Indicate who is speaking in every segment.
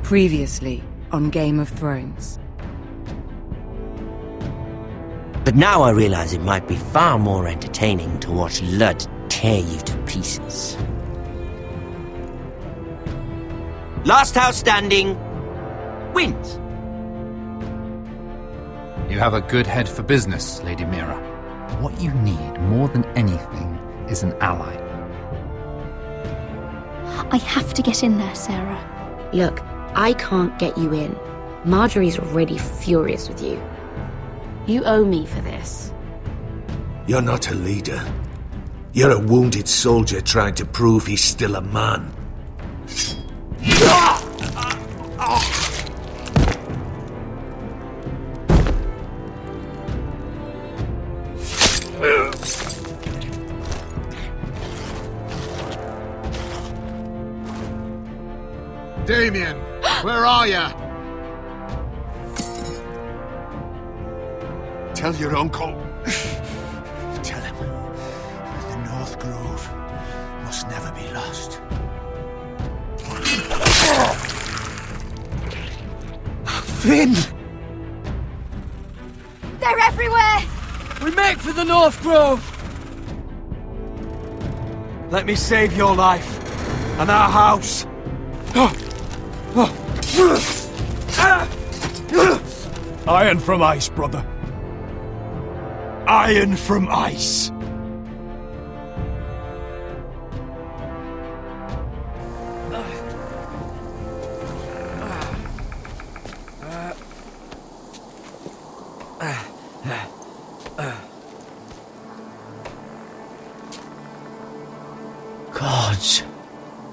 Speaker 1: Previously on Game of Thrones.
Speaker 2: But now I realize it might be far more entertaining to watch Lud tear you to pieces. Last house standing wins.
Speaker 3: You have a good head for business, Lady Mira. What you need more than anything is an ally.
Speaker 4: I have to get in there, Sarah.
Speaker 5: Look, I can't get you in. Marjorie's already furious with you. You owe me for this.
Speaker 6: You're not a leader. You're a wounded soldier trying to prove he's still a man.
Speaker 7: Damien, where are ya? Tell your uncle.
Speaker 8: Tell him the North Grove must never be lost.
Speaker 9: Finn!
Speaker 10: They're everywhere!
Speaker 9: We make for the North Grove! Let me save your life and our house. Iron from ice, brother. Iron from ice.
Speaker 2: Gods.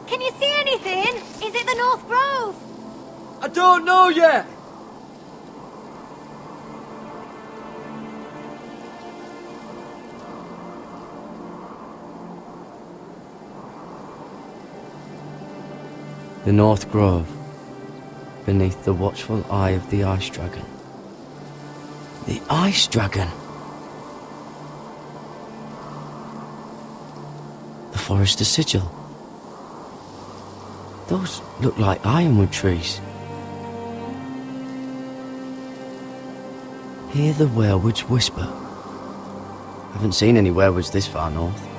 Speaker 10: Can you see anything? Is it the North Grove?
Speaker 9: I don't know yet.
Speaker 11: The North Grove, beneath the watchful eye of the Ice Dragon.
Speaker 2: The Ice Dragon.
Speaker 11: The Forester Sigil. Those look like ironwood trees. Hear the werewoods whisper. Haven't seen any werewoods this far north.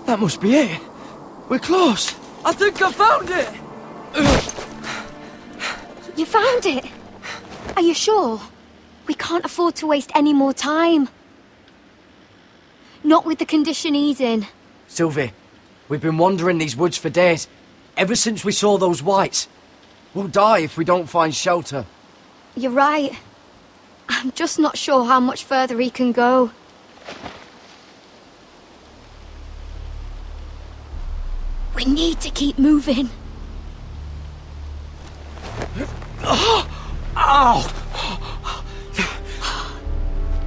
Speaker 11: That must be it. We're close. I think I found it.
Speaker 10: You found it? Are you sure? We can't afford to waste any more time. Not with the condition he's in.
Speaker 9: Sylvie, we've been wandering these woods for days. Ever since we saw those whites. We'll die if we don't find shelter.
Speaker 10: You're right. I'm just not sure how much further he can go. We need to keep moving.
Speaker 9: Ow!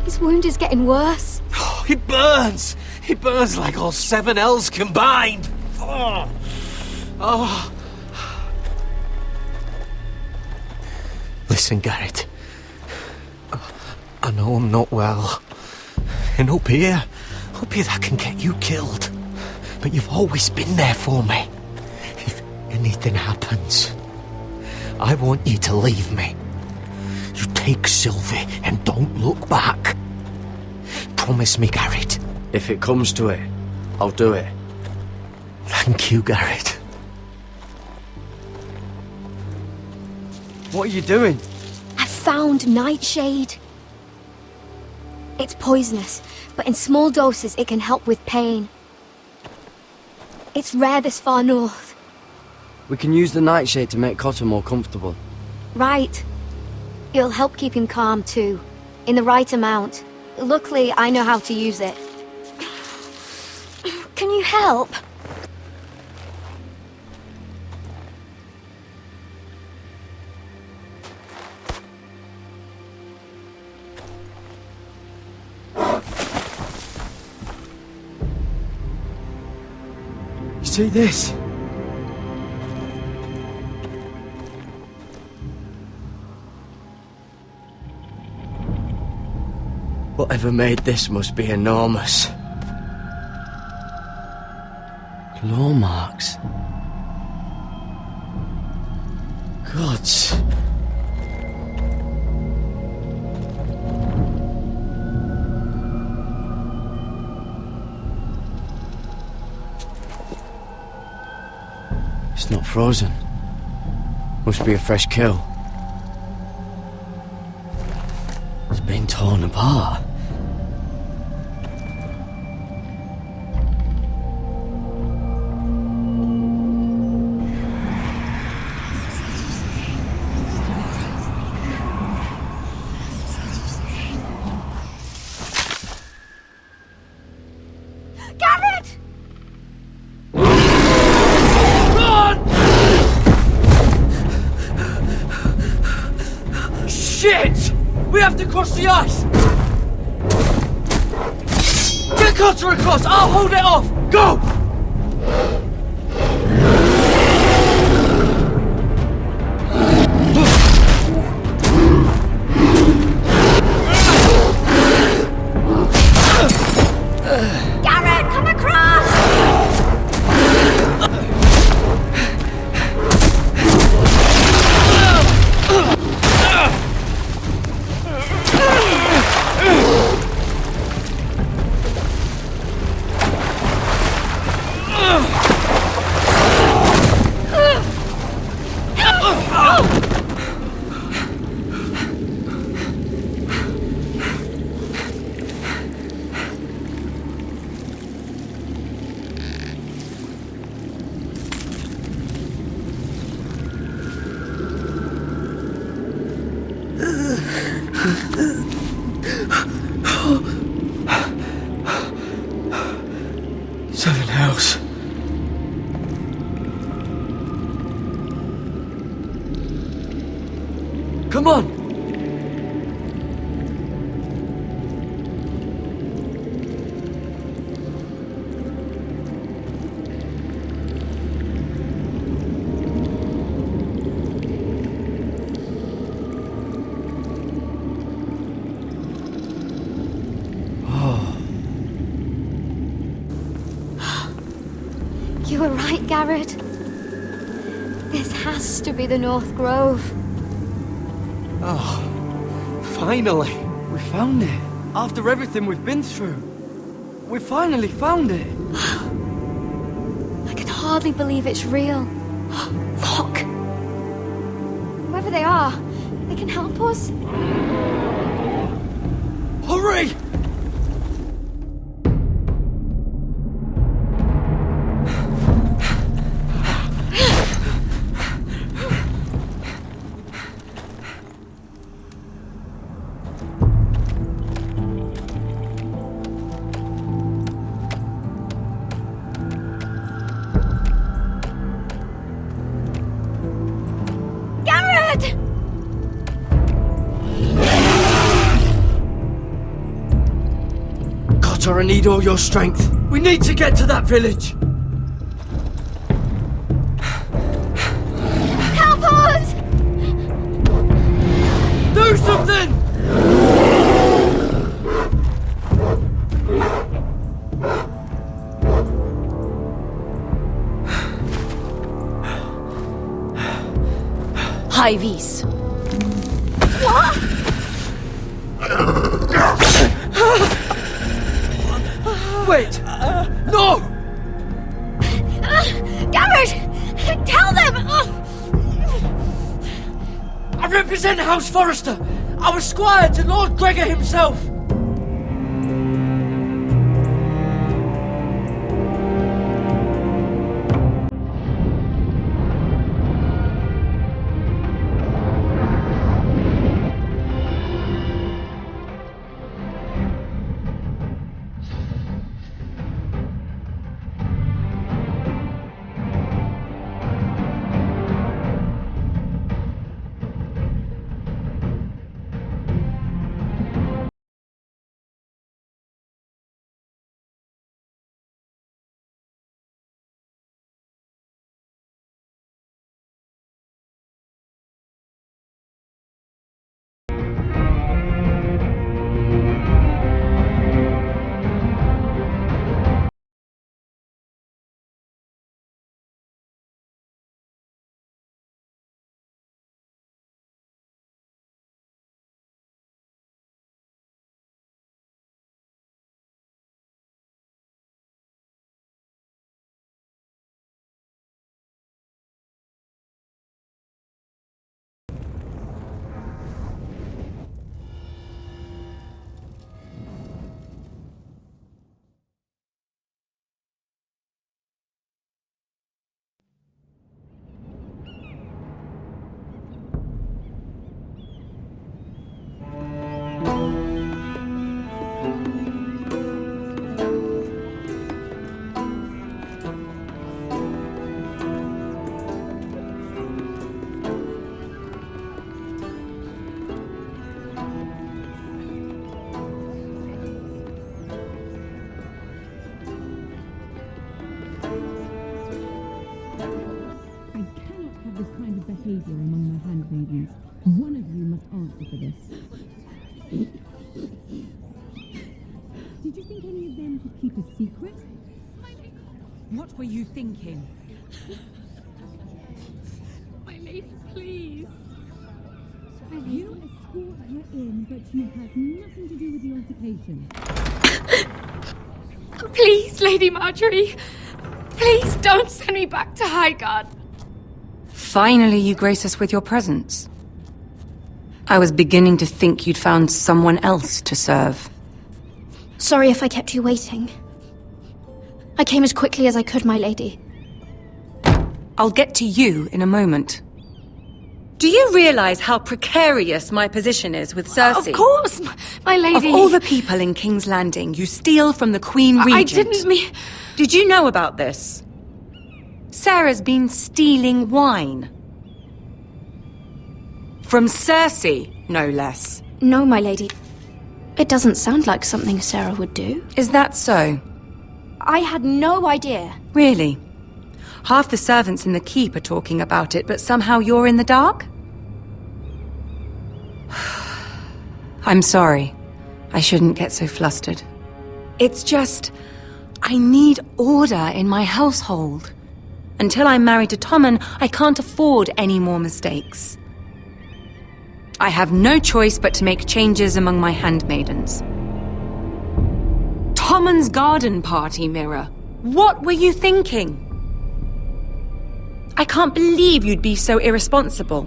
Speaker 10: His wound is getting worse.
Speaker 9: It burns! It burns like all 7 L's combined! Oh.
Speaker 8: Listen, Garrett. I know I'm not well. And up here that can get you killed. But you've always been there for me. If anything happens, I want you to leave me. You take Sylvie and don't look back. Promise me, Garrett.
Speaker 11: If it comes to it, I'll do it.
Speaker 8: Thank you, Garrett.
Speaker 9: What are you doing?
Speaker 10: I found nightshade. It's poisonous, but in small doses it can help with pain. It's rare this far north.
Speaker 11: We can use the nightshade to make Cotter more comfortable.
Speaker 10: Right. It'll help keep him calm too, in the right amount. Luckily, I know how to use it. Can you help?
Speaker 9: You see this? Whatever made this must be enormous. Claw marks. Gods. It's not frozen. Must be a fresh kill. It's been torn apart.
Speaker 10: Garrett!
Speaker 9: Shit! We have to cross the ice! Get Cotter across! I'll hold it off! Go!
Speaker 10: Garrett, come across!
Speaker 9: Seven hells. Come on!
Speaker 10: You were right, Garrett. This has to be the North Grove.
Speaker 9: Oh, finally! We found it. After everything we've been through. We finally found it.
Speaker 10: I can hardly believe it's real. Look! Whoever they are, they can help us.
Speaker 9: Hurry!
Speaker 10: Garrett!
Speaker 9: Cotter, I need all your strength. We need to get to that village.
Speaker 10: Help us!
Speaker 9: Do something!
Speaker 5: High vis.
Speaker 10: What?
Speaker 9: Wait! No!
Speaker 10: Garrett! Tell them!
Speaker 9: I represent House Forrester. I was squire to Lord Gregor himself.
Speaker 12: behavior among my handmaidens. One of you must answer for this. Did you think any of them could keep a secret?
Speaker 1: What were you thinking?
Speaker 10: My lady, please.
Speaker 12: You escort her in, but you had nothing to do with the altercation.
Speaker 10: Please, Lady Marjorie. Please don't send me back to Highgarden.
Speaker 1: Finally, you grace us with your presence. I was beginning to think you'd found someone else to serve.
Speaker 4: Sorry if I kept you waiting. I came as quickly as I could, my lady.
Speaker 1: I'll get to you in a moment. Do you realize how precarious my position is with Cersei?
Speaker 10: Of course, my lady.
Speaker 1: Of all the people in King's Landing, you steal from the Queen Regent.
Speaker 10: I didn't mean...
Speaker 1: Did you know about this? Sarah's been stealing wine. From Cersei, no less.
Speaker 4: No, my lady. It doesn't sound like something Sarah would do.
Speaker 1: Is that so?
Speaker 4: I had no idea.
Speaker 1: Really? Half the servants in the keep are talking about it, but somehow you're in the dark? I'm sorry. I shouldn't get so flustered. It's just... I need order in my household. Until I'm married to Tommen, I can't afford any more mistakes. I have no choice but to make changes among my handmaidens. Tommen's garden party, Mira. What were you thinking? I can't believe you'd be so irresponsible.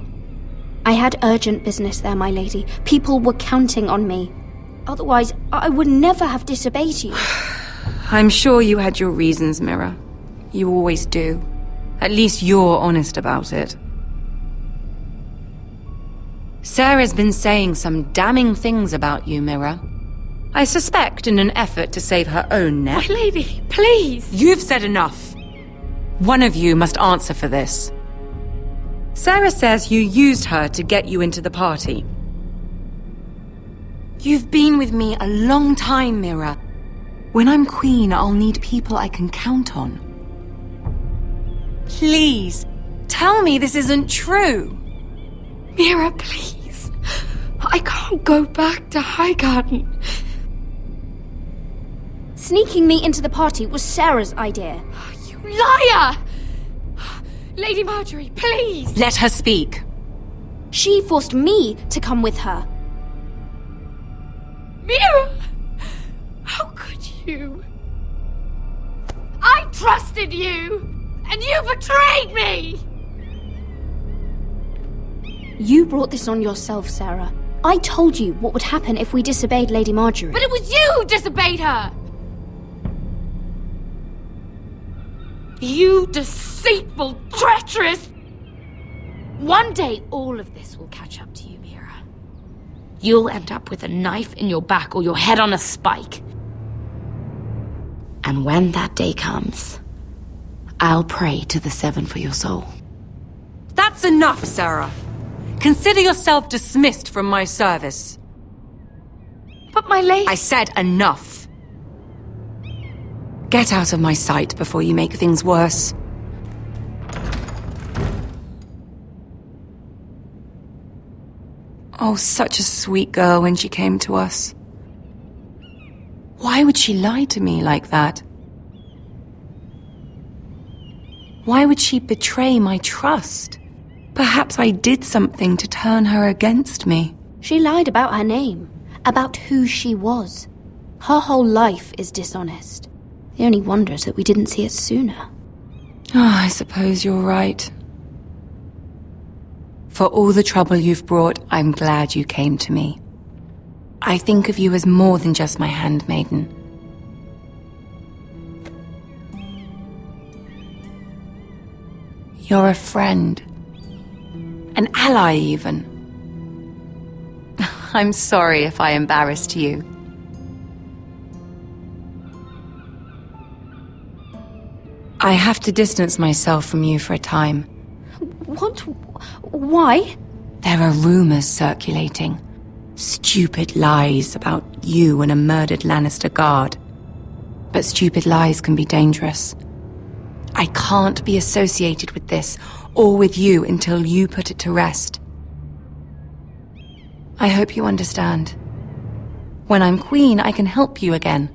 Speaker 4: I had urgent business there, my lady. People were counting on me. Otherwise, I would never have disobeyed you.
Speaker 1: I'm sure you had your reasons, Mira. You always do. At least you're honest about it. Sarah's been saying some damning things about you, Mira. I suspect in an effort to save her own neck.
Speaker 10: My lady, please.
Speaker 1: You've said enough. One of you must answer for this. Sarah says you used her to get you into the party. You've been with me a long time, Mira. When I'm queen, I'll need people I can count on. Please, tell me this isn't true.
Speaker 10: Mira, please. I can't go back to Highgarden.
Speaker 4: Sneaking me into the party was Sarah's idea.
Speaker 10: You liar! Lady Marjorie, please!
Speaker 1: Let her speak.
Speaker 4: She forced me to come with her.
Speaker 10: Mira! How could you? I trusted you! And you betrayed me!
Speaker 4: You brought this on yourself, Sarah. I told you what would happen if we disobeyed Lady Marjorie.
Speaker 10: But it was you who disobeyed her! You deceitful, treacherous... One day, all of this will catch up to you, Mira. You'll end up with a knife in your back or your head on a spike. And when that day comes, I'll pray to the Seven for your soul.
Speaker 1: That's enough, Sarah. Consider yourself dismissed from my service.
Speaker 10: But my lady...
Speaker 1: I said enough. Get out of my sight before you make things worse. Oh, such a sweet girl when she came to us. Why would she lie to me like that? Why would she betray my trust? Perhaps I did something to turn her against me.
Speaker 4: She lied about her name, about who she was. Her whole life is dishonest. The only wonder is that we didn't see it sooner.
Speaker 1: I suppose you're right. For all the trouble you've brought, I'm glad you came to me. I think of you as more than just my handmaiden. You're a friend. An ally, even. I'm sorry if I embarrassed you. I have to distance myself from you for a time.
Speaker 4: What? Why?
Speaker 1: There are rumors circulating. Stupid lies about you and a murdered Lannister guard. But stupid lies can be dangerous. I can't be associated with this, or with you, until you put it to rest. I hope you understand. When I'm queen, I can help you again.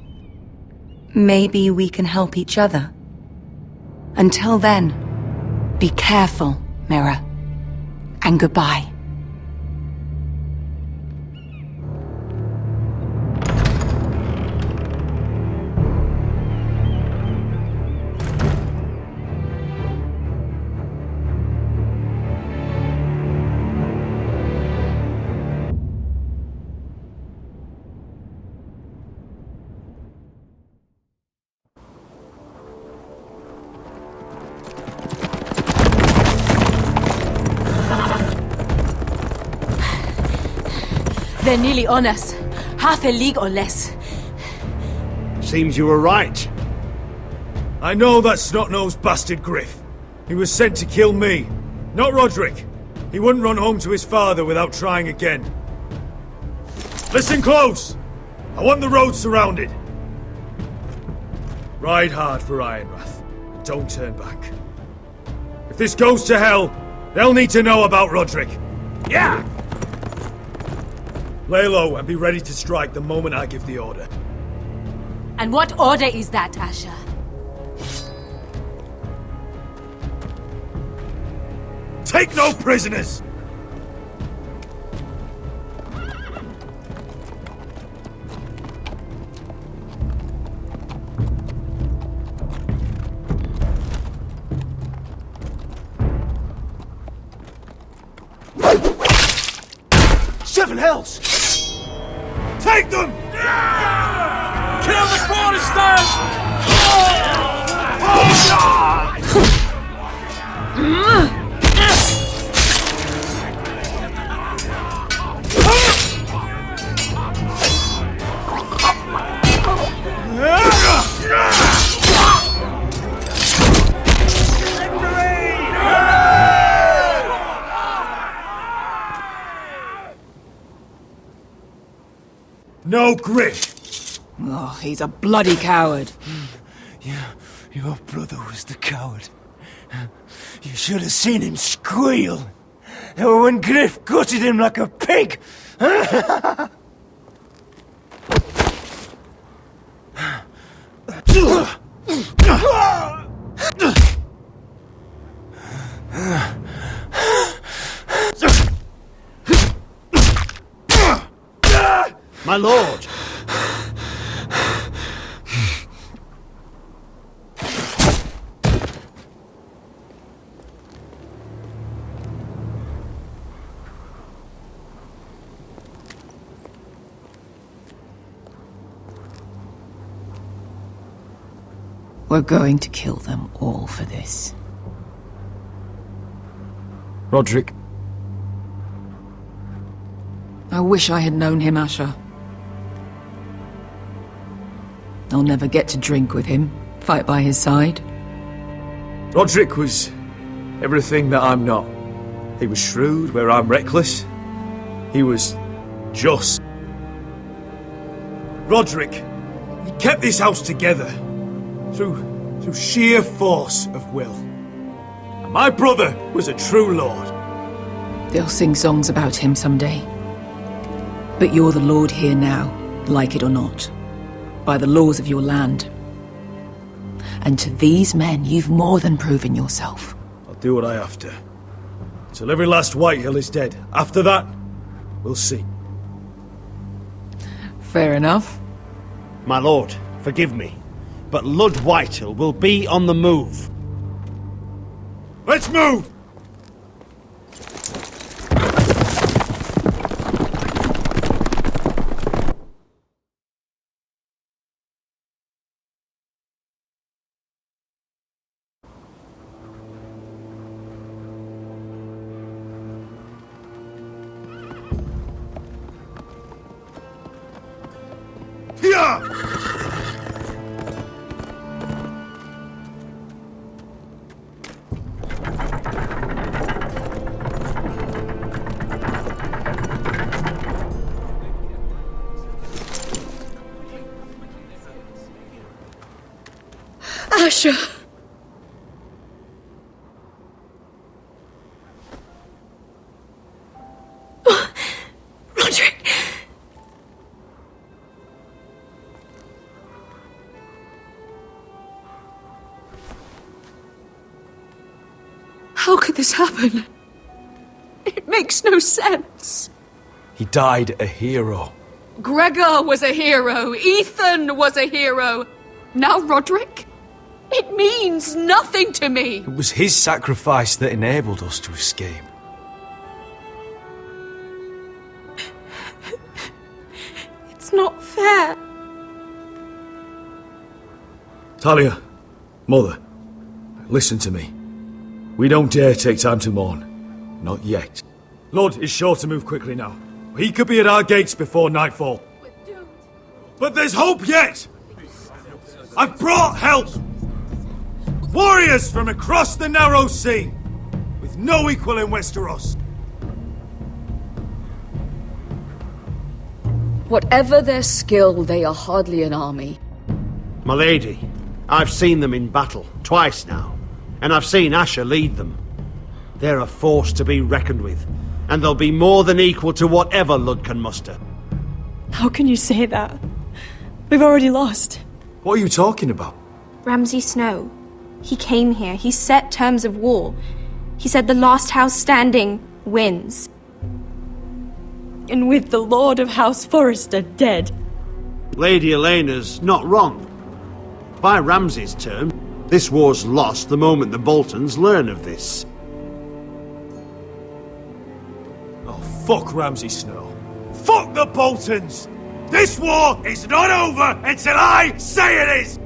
Speaker 1: Maybe we can help each other. Until then, be careful, Mira. And goodbye.
Speaker 13: They're nearly on us. Half a league or less.
Speaker 14: Seems you were right. I know that snot-nosed bastard Griff. He was sent to kill me, not Roderick. He wouldn't run home to his father without trying again. Listen close! I want the road surrounded. Ride hard for Ironrath, and don't turn back. If this goes to hell, they'll need to know about Roderick. Yeah! Lay low and be ready to strike the moment I give the order.
Speaker 13: And what order is that, Asher?
Speaker 14: Take no prisoners! Seven hells! Take them! Kill the foresters! No grit!
Speaker 13: Oh, he's a bloody coward.
Speaker 8: Your brother was the coward. You should have seen him squeal when Griff gutted him like a pig.
Speaker 14: My lord!
Speaker 13: We're going to kill them all for this.
Speaker 9: Roderick. I wish I had known him, Asher. I'll never get to drink with him, fight by his side.
Speaker 14: Roderick was everything that I'm not. He was shrewd where I'm reckless. He was just. Roderick, he kept this house together through sheer force of will. And my brother was a true lord.
Speaker 9: They'll sing songs about him someday. But you're the lord here now, like it or not, by the laws of your land. And to these men, you've more than proven yourself.
Speaker 14: I'll do what I have to. Till every last Whitehill is dead. After that, we'll see.
Speaker 9: Fair enough.
Speaker 15: My lord, forgive me, but Lud Whitehill will be on the move.
Speaker 14: Let's move!
Speaker 1: Asher!
Speaker 9: How could this happen? It makes no sense.
Speaker 16: He died a hero.
Speaker 9: Gregor was a hero. Ethan was a hero. Now Roderick? It means nothing to me.
Speaker 16: It was his sacrifice that enabled us to escape.
Speaker 9: It's not fair.
Speaker 14: Talia, Mother, listen to me. We don't dare take time to mourn. Not yet. Lud is sure to move quickly now. He could be at our gates before nightfall. But there's hope yet! I've brought help! Warriors from across the narrow sea, with no equal in Westeros.
Speaker 9: Whatever their skill, they are hardly an army.
Speaker 15: My lady, I've seen them in battle, twice now, and I've seen Asher lead them. They're a force to be reckoned with, and they'll be more than equal to whatever Lud can muster.
Speaker 17: How can you say that? We've already lost.
Speaker 14: What are you talking about?
Speaker 18: Ramsay Snow. He came here, he set terms of war. He said the last house standing wins.
Speaker 17: And with the Lord of House Forrester dead.
Speaker 15: Lady Elena's not wrong. By Ramsay's term, this war's lost the moment the Boltons learn of this.
Speaker 14: Oh, fuck Ramsay Snow. Fuck the Boltons! This war is not over until I say it is!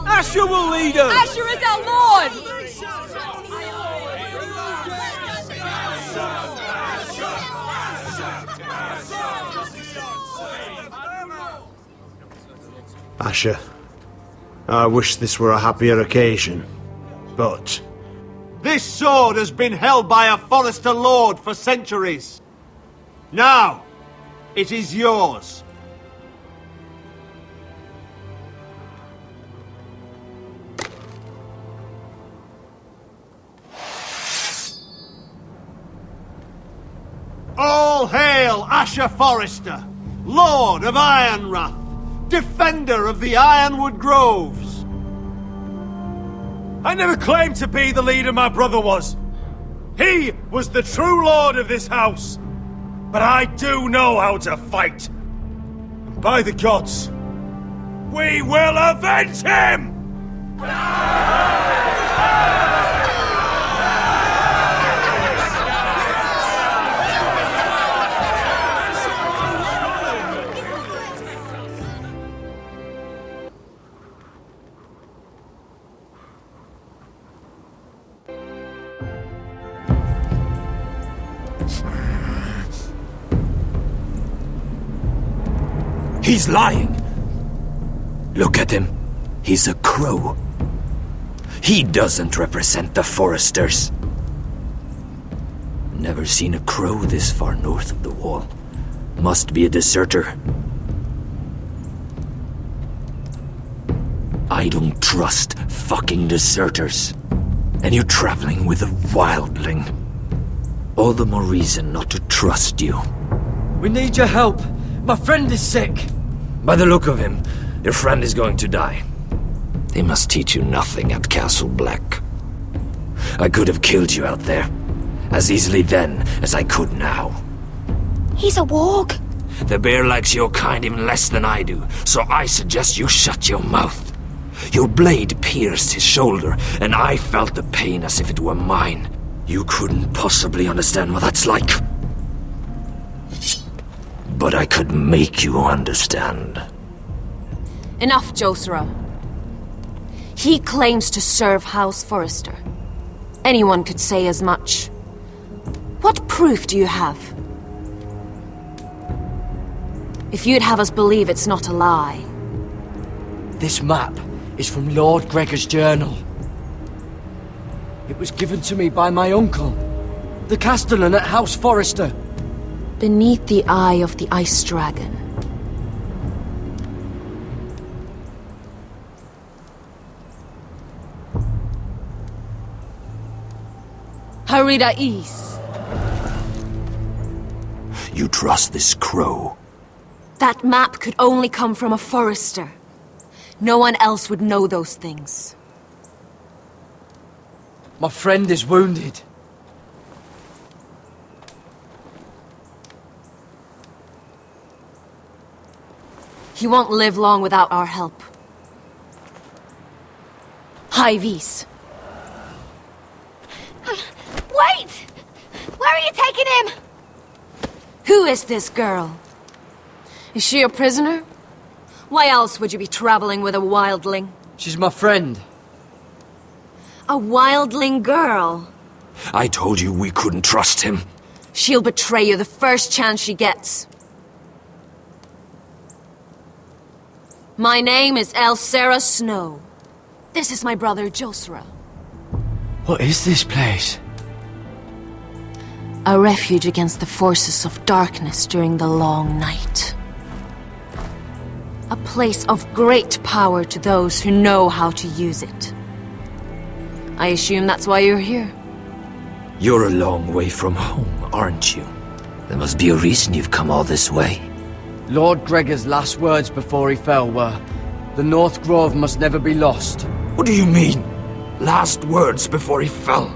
Speaker 16: Asher will lead us!
Speaker 9: Asher is our lord!
Speaker 15: Asher, I wish this were a happier occasion, but... This sword has been held by a Forrester Lord for centuries. Now, it is yours. All hail Asher Forrester, Lord of Ironrath, defender of the Ironwood Groves.
Speaker 14: I never claimed to be the leader my brother was. He was the true lord of this house. But I do know how to fight. And by the gods, we will avenge him!
Speaker 19: He's lying. Look at him. He's a crow. He doesn't represent the Foresters. Never seen a crow this far north of the wall. Must be a deserter. I don't trust fucking deserters. And you're traveling with a wildling. All the more reason not to trust you.
Speaker 8: We need your help. My friend is sick.
Speaker 19: By the look of him, your friend is going to die. They must teach you nothing at Castle Black. I could have killed you out there, as easily then as I could now.
Speaker 18: He's a warg.
Speaker 19: The bear likes your kind even less than I do, so I suggest you shut your mouth. Your blade pierced his shoulder, and I felt the pain as if it were mine. You couldn't possibly understand what that's like. But I could make you understand.
Speaker 5: Enough, Josera. He claims to serve House Forrester. Anyone could say as much. What proof do you have? If you'd have us believe it's not a lie.
Speaker 8: This map is from Lord Gregor's journal. It was given to me by my uncle, the Castellan at House Forrester.
Speaker 5: Beneath the eye of the Ice Dragon.
Speaker 9: Harida East.
Speaker 19: You trust this crow?
Speaker 5: That map could only come from a Forrester. No one else would know those things.
Speaker 11: My friend is wounded.
Speaker 5: He won't live long without our help. High vis.
Speaker 10: Wait! Where are you taking him?
Speaker 5: Who is this girl? Is she a prisoner? Why else would you be traveling with a wildling?
Speaker 11: She's my friend.
Speaker 5: A wildling girl?
Speaker 19: I told you we couldn't trust him.
Speaker 5: She'll betray you the first chance she gets. My name is Elsera Snow. This is my brother Josra.
Speaker 11: What is this place?
Speaker 5: A refuge against the forces of darkness during the long night. A place of great power to those who know how to use it. I assume that's why you're here.
Speaker 19: You're a long way from home, aren't you? There must be a reason you've come all this way.
Speaker 11: Lord Gregor's last words before he fell were, "The North Grove must never be lost."
Speaker 19: What do you mean? Last words before he fell?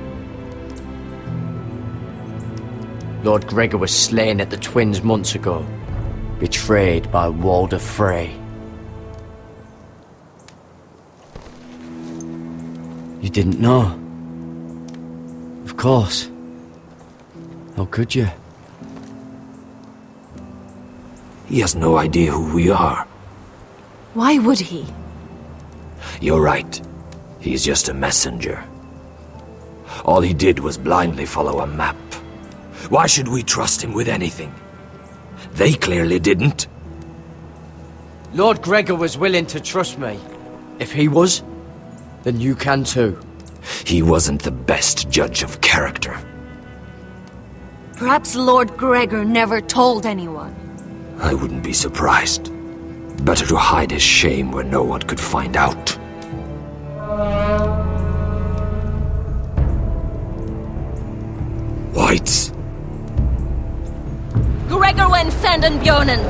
Speaker 11: Lord Gregor was slain at the Twins months ago, betrayed by Walder Frey. You didn't know? Of course. How could you?
Speaker 19: He has no idea who we are.
Speaker 5: Why would he?
Speaker 19: You're right. He's just a messenger. All he did was blindly follow a map. Why should we trust him with anything? They clearly didn't.
Speaker 11: Lord Gregor was willing to trust me. If he was, then you can too.
Speaker 19: He wasn't the best judge of character.
Speaker 5: Perhaps Lord Gregor never told anyone.
Speaker 19: I wouldn't be surprised. Better to hide his shame where no one could find out. Whites.
Speaker 5: Gregor wen senden Björnen!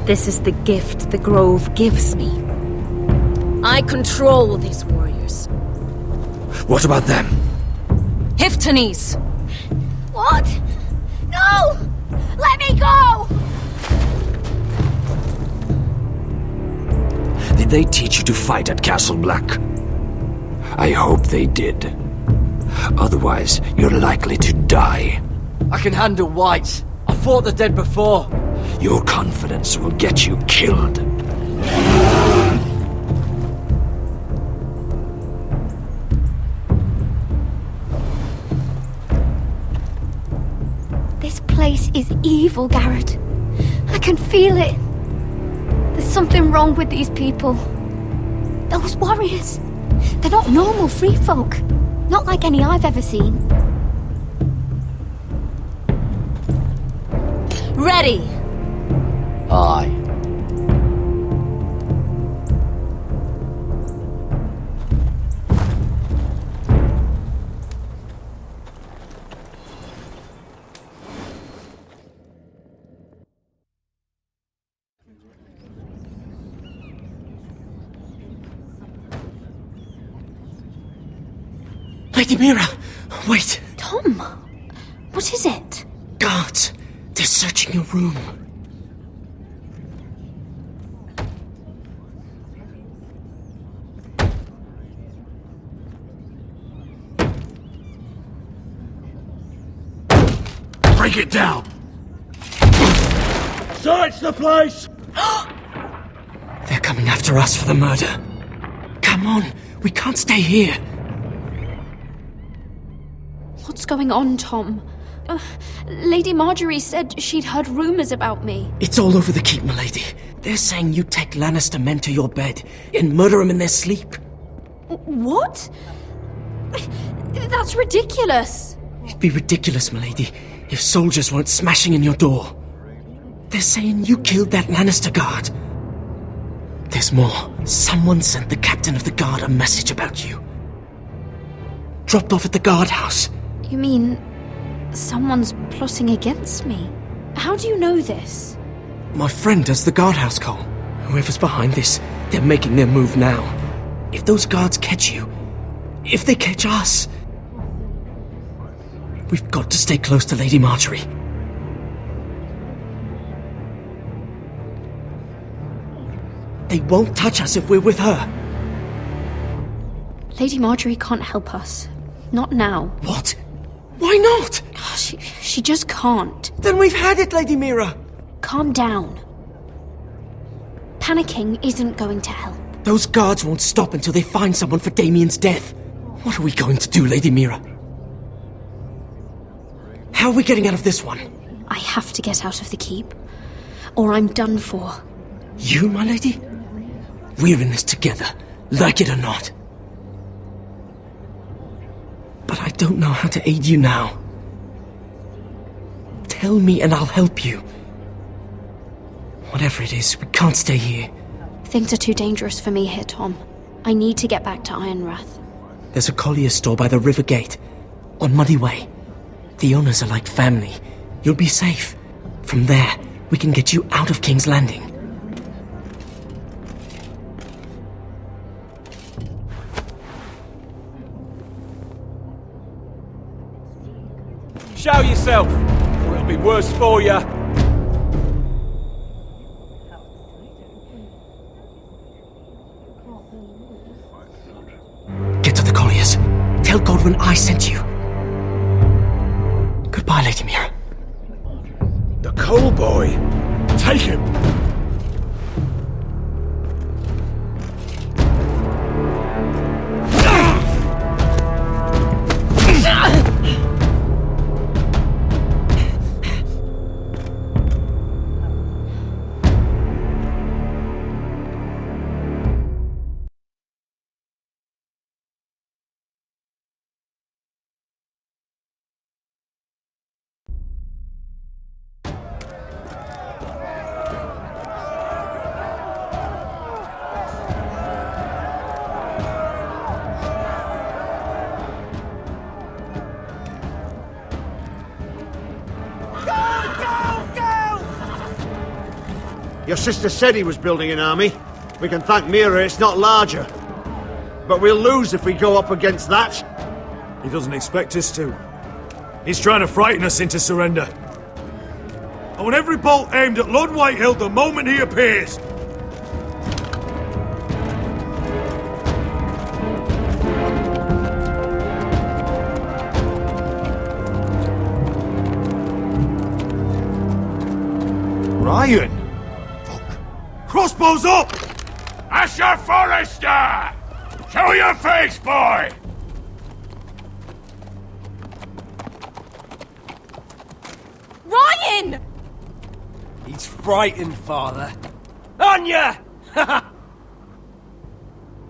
Speaker 5: This is the gift the Grove gives me. I control these warriors.
Speaker 19: What about them?
Speaker 5: Hiftanes!
Speaker 10: What? No! Let me go!
Speaker 19: Did they teach you to fight at Castle Black? I hope they did. Otherwise, you're likely to die.
Speaker 11: I can handle whites. I fought the dead before.
Speaker 19: Your confidence will get you killed.
Speaker 4: This place is evil, Garrett. I can feel it. There's something wrong with these people. Those warriors. They're not normal free folk. Not like any I've ever seen.
Speaker 5: Ready!
Speaker 11: Aye.
Speaker 8: Lady Mira, wait.
Speaker 4: Tom, what is it?
Speaker 8: Guards, they're searching your room.
Speaker 7: Break it down!
Speaker 14: Search the place!
Speaker 8: They're coming after us for the murder. Come on, we can't stay here.
Speaker 4: What's going on, Tom? Lady Marjorie said she'd heard rumors about me.
Speaker 8: It's all over the keep, milady. They're saying you take Lannister men to your bed and murder them in their sleep.
Speaker 4: What? That's ridiculous.
Speaker 8: It'd be ridiculous, milady, if soldiers weren't smashing in your door. They're saying you killed that Lannister guard. There's more. Someone sent the captain of the guard a message about you. Dropped off at the guardhouse.
Speaker 4: You mean someone's plotting against me? How do you know this?
Speaker 8: My friend does the guardhouse call. Whoever's behind this, they're making their move now. If those guards catch you, if they catch us, we've got to stay close to Lady Marjorie. They won't touch us if we're with her.
Speaker 18: Lady Marjorie can't help us. Not now.
Speaker 8: What? Why not?
Speaker 18: She just can't.
Speaker 8: Then we've had it, Lady Mira.
Speaker 18: Calm down. Panicking isn't going to help.
Speaker 8: Those guards won't stop until they find someone for Damien's death. What are we going to do, Lady Mira? How are we getting out of this one?
Speaker 18: I have to get out of the keep, or I'm done for.
Speaker 8: You, my lady? We're in this together, like it or not. But I don't know how to aid you now. Tell me and I'll help you. Whatever it is, we can't stay here.
Speaker 18: Things are too dangerous for me here, Tom. I need to get back to Ironrath.
Speaker 8: There's a collier's store by the river gate, on Muddy Way. The owners are like family. You'll be safe. From there, we can get you out of King's Landing.
Speaker 16: Show yourself, or it'll be worse for you.
Speaker 8: Get to the colliers. Tell Godwin I sent you. Goodbye, Lady Mira.
Speaker 6: The coal boy. Take him.
Speaker 15: Your sister said he was building an army. We can thank Mira it's not larger. But we'll lose if we go up against that.
Speaker 14: He doesn't expect us to. He's trying to frighten us into surrender. I want every bolt aimed at Lord Whitehill the moment he appears. Ryan! Crossbows up!
Speaker 7: Asher Forrester! Show your face, boy!
Speaker 17: Ryan!
Speaker 16: He's frightened, Father. On ya!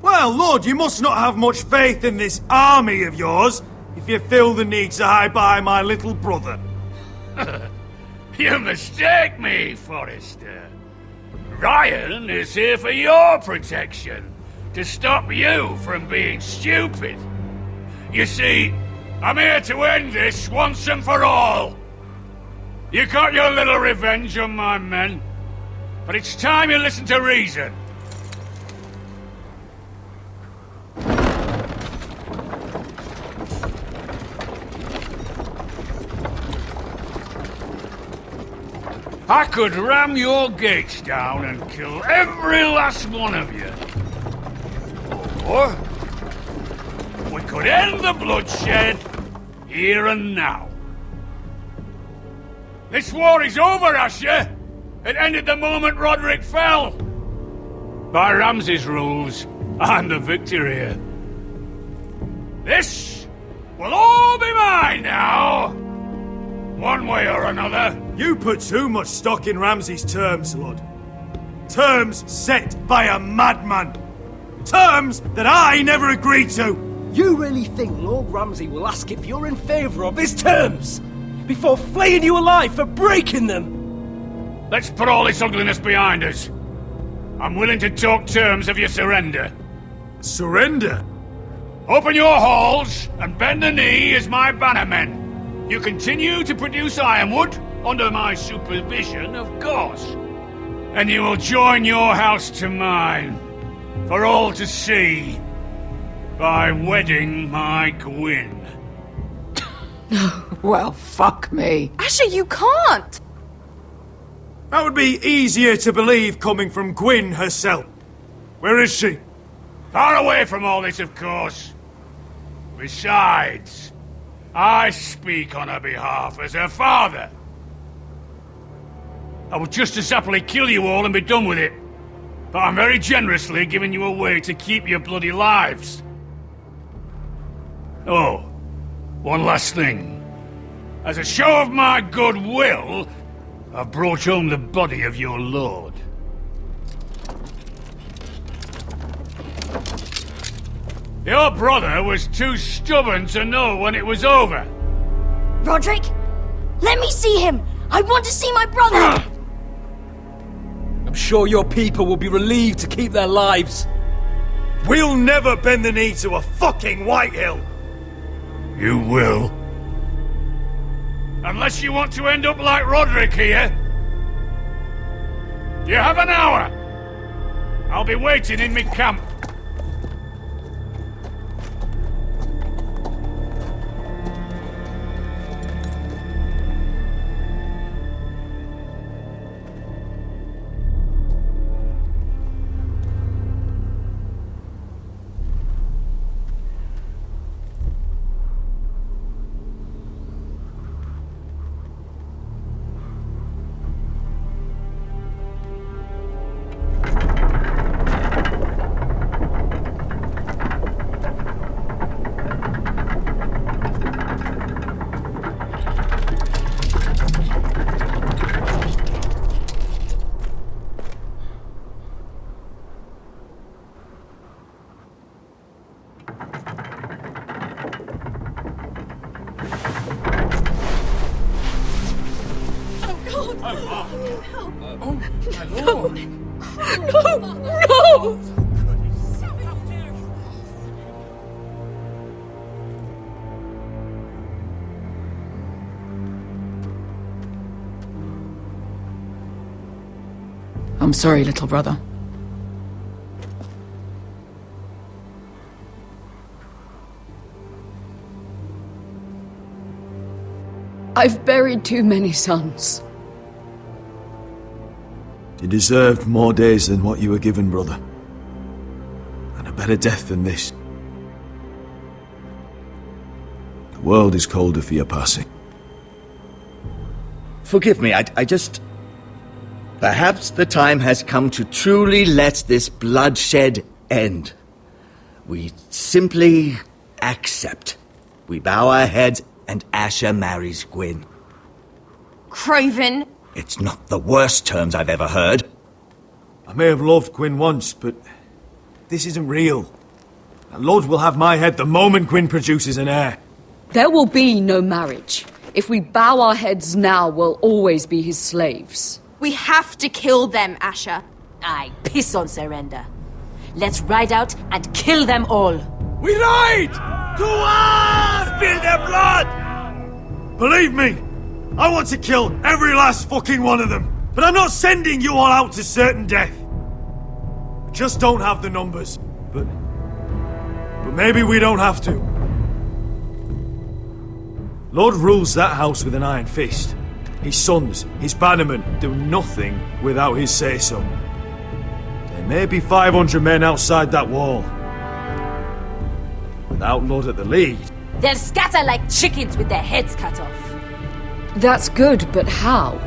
Speaker 14: Well, Lord, you must not have much faith in this army of yours if you feel the need to hide behind my little brother.
Speaker 7: You mistake me, Forrester. Ryan is here for your protection, to stop you from being stupid. You see, I'm here to end this once and for all. You got your little revenge on my men, but it's time you listen to reason. I could ram your gates down and kill every last one of you. Or we could end the bloodshed here and now. This war is over, Asher. It ended the moment Roderick fell. By Ramsay's rules, I'm the victor here. This will all be mine now. One way or another.
Speaker 14: You put too much stock in Ramsay's terms, Lord. Terms set by a madman. Terms that I never agreed to.
Speaker 16: You really think Lord Ramsay will ask if you're in favour of his terms? Before flaying you alive for breaking them?
Speaker 7: Let's put all this ugliness behind us. I'm willing to talk terms of your surrender.
Speaker 14: Surrender?
Speaker 7: Open your halls and bend the knee as my bannermen. You continue to produce ironwood, under my supervision, of course. And you will join your house to mine, for all to see by wedding my Gwyn.
Speaker 9: Well, fuck me.
Speaker 18: Asher, you can't!
Speaker 14: That would be easier to believe coming from Gwyn herself. Where is she?
Speaker 7: Far away from all this, of course. Besides, I speak on her behalf as her father. I would just as happily kill you all and be done with it. But I'm very generously giving you a way to keep your bloody lives. Oh, one last thing. As a show of my goodwill, I've brought home the body of your lord. Your brother was too stubborn to know when it was over.
Speaker 4: Roderick, let me see him! I want to see my brother!
Speaker 16: I'm sure your people will be relieved to keep their lives.
Speaker 14: We'll never bend the knee to a fucking Whitehill!
Speaker 7: You will. Unless you want to end up like Roderick here. You have an hour. I'll be waiting in my camp.
Speaker 9: I'm sorry, little brother.
Speaker 17: I've buried too many sons.
Speaker 14: You deserved more days than what you were given, brother. And a better death than this. The world is colder for your passing.
Speaker 20: Forgive me, I just... Perhaps the time has come to truly let this bloodshed end. We simply accept. We bow our heads and Asher marries Gwyn.
Speaker 18: Craven!
Speaker 20: It's not the worst terms I've ever heard.
Speaker 14: I may have loved Gwyn once, but this isn't real. And Lord will have my head the moment Gwyn produces an heir.
Speaker 17: There will be no marriage. If we bow our heads now, we'll always be his slaves.
Speaker 18: We have to kill them, Asher.
Speaker 5: I piss on surrender. Let's ride out and kill them all.
Speaker 14: We ride! To arms! Spill their blood! Believe me, I want to kill every last fucking one of them. But I'm not sending you all out to certain death. We just don't have the numbers. But maybe we don't have to. Lord rules that house with an iron fist. His sons, his bannermen, do nothing without his say-so. There may be 500 men outside that wall. Without Lord at the lead...
Speaker 5: They'll scatter like chickens with their heads cut off.
Speaker 17: That's good, but how?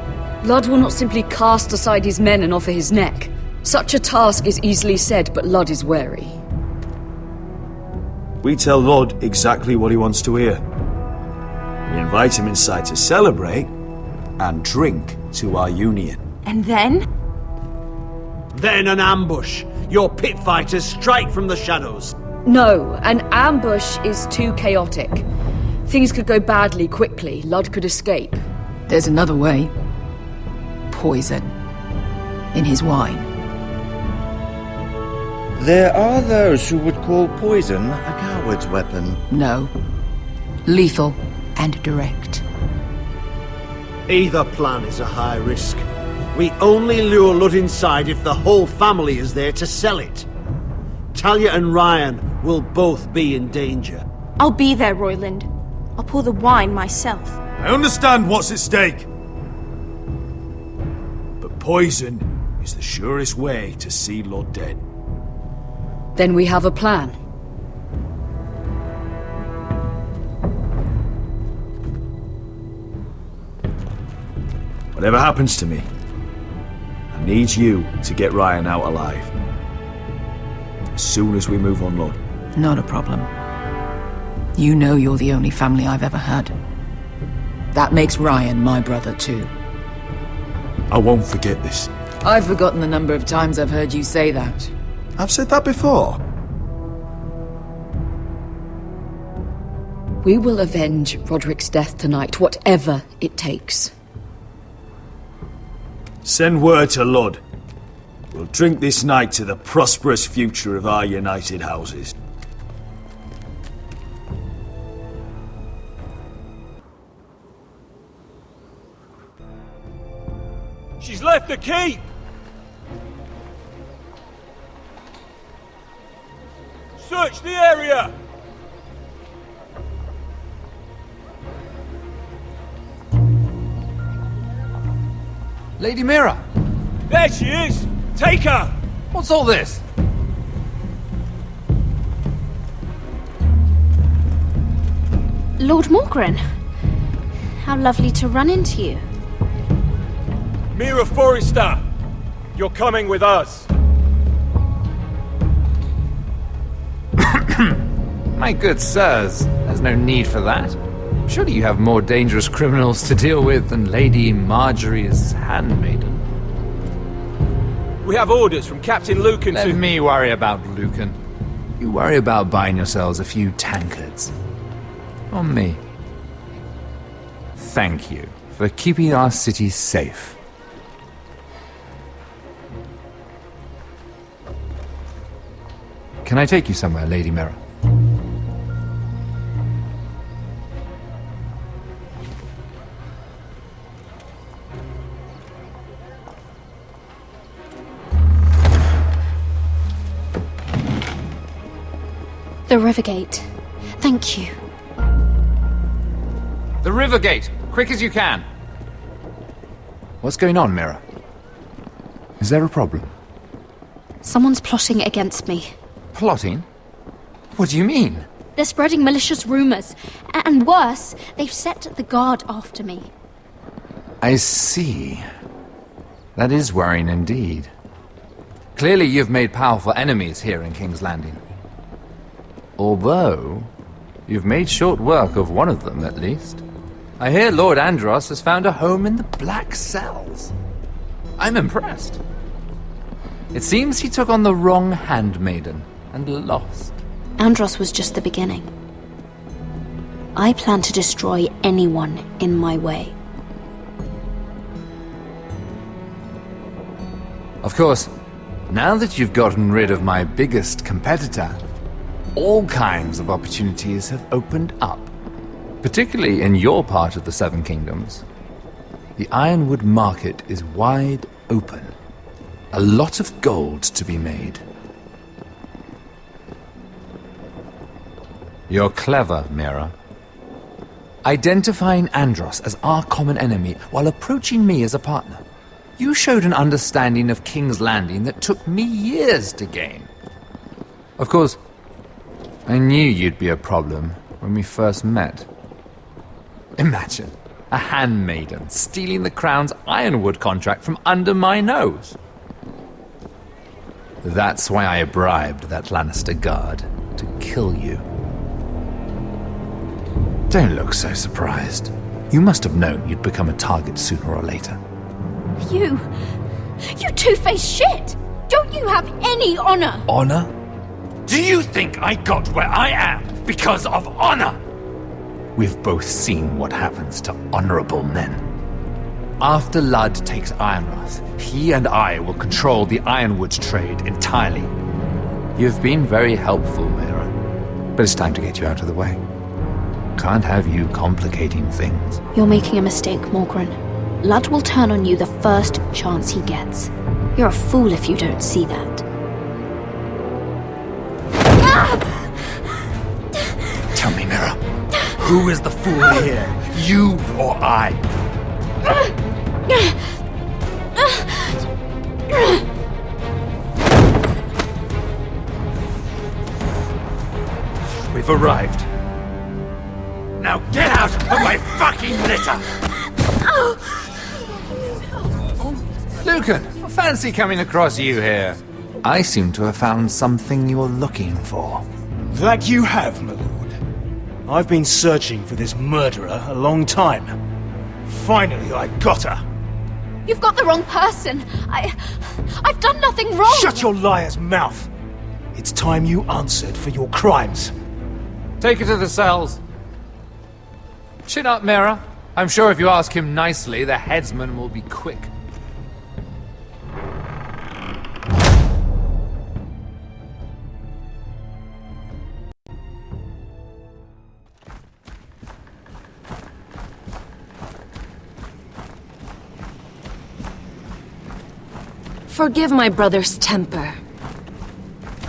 Speaker 17: Lud will not simply cast aside his men and offer his neck. Such a task is easily said, but Lud is wary.
Speaker 14: We tell Lord exactly what he wants to hear. We invite him inside to celebrate and drink to our union.
Speaker 18: And then?
Speaker 15: Then an ambush. Your pit fighters strike from the shadows.
Speaker 17: No, an ambush is too chaotic. Things could go badly quickly. Lud could escape.
Speaker 9: There's another way. Poison. In his wine.
Speaker 20: There are those who would call poison a coward's weapon.
Speaker 9: No. Lethal and direct.
Speaker 15: Either plan is a high risk. We only lure Lud inside if the whole family is there to sell it. Talia and Ryan will both be in danger.
Speaker 18: I'll be there, Royland. I'll pour the wine myself.
Speaker 14: I understand what's at stake. But poison is the surest way to see Lord dead.
Speaker 17: Then we have a plan.
Speaker 14: Whatever happens to me, I need you to get Ryan out alive. As soon as we move on, Lord.
Speaker 9: Not a problem. You know you're the only family I've ever had. That makes Ryan my brother too.
Speaker 14: I won't forget this.
Speaker 9: I've forgotten the number of times I've heard you say that.
Speaker 14: I've said that before.
Speaker 17: We will avenge Roderick's death tonight, whatever it takes.
Speaker 14: Send word to Lud. We'll drink this night to the prosperous future of our united houses.
Speaker 16: She's left the keep! Search the area!
Speaker 3: Lady Mira!
Speaker 16: There she is! Take her!
Speaker 3: What's all this?
Speaker 18: Lord Morgren, how lovely to run into you.
Speaker 16: Mira Forrester! You're coming with us!
Speaker 3: My good sirs, there's no need for that. Surely you have more dangerous criminals to deal with than Lady Marjorie's handmaiden.
Speaker 16: We have orders from Captain Lucan
Speaker 3: Let
Speaker 16: to...
Speaker 3: me worry about Lucan. You worry about buying yourselves a few tankards. On me. Thank you for keeping our city safe. Can I take you somewhere, Lady Mira?
Speaker 18: The Rivergate. Thank you.
Speaker 3: The Rivergate! Quick as you can! What's going on, Mira? Is there a problem?
Speaker 18: Someone's plotting against me.
Speaker 3: Plotting? What do you mean?
Speaker 18: They're spreading malicious rumors. And worse, they've set the guard after me.
Speaker 3: I see. That is worrying indeed. Clearly you've made powerful enemies here in King's Landing. Although, you've made short work of one of them, at least. I hear Lord Andros has found a home in the Black Cells. I'm impressed. It seems he took on the wrong handmaiden and lost.
Speaker 18: Andros was just the beginning. I plan to destroy anyone in my way.
Speaker 3: Of course, now that you've gotten rid of my biggest competitor, all kinds of opportunities have opened up. Particularly in your part of the Seven Kingdoms. The Ironwood market is wide open. A lot of gold to be made. You're clever, Mira. Identifying Andros as our common enemy while approaching me as a partner. You showed an understanding of King's Landing that took me years to gain. Of course, I knew you'd be a problem when we first met. Imagine a handmaiden stealing the Crown's Ironwood contract from under my nose. That's why I bribed that Lannister guard to kill you. Don't look so surprised. You must have known you'd become a target sooner or later.
Speaker 18: You two-faced shit! Don't you have any honor?
Speaker 3: Honor? Do you think I got where I am because of honor? We've both seen what happens to honorable men. After Ludd takes Ironrath, he and I will control the Ironwood trade entirely. You've been very helpful, Mira, but it's time to get you out of the way. Can't have you complicating things.
Speaker 18: You're making a mistake, Morgren. Ludd will turn on you the first chance he gets. You're a fool if you don't see that.
Speaker 3: Who is the fool here? You or I? We've arrived. Now get out of my fucking litter! Lucan, fancy coming across you here. I seem to have found something you're looking for.
Speaker 16: That you have, my lord. I've been searching for this murderer a long time. Finally, I got her.
Speaker 4: You've got the wrong person. I've done nothing wrong.
Speaker 16: Shut your liar's mouth. It's time you answered for your crimes.
Speaker 3: Take her to the cells. Chin up, Mira. I'm sure if you ask him nicely, the headsman will be quick.
Speaker 5: Forgive my brother's temper.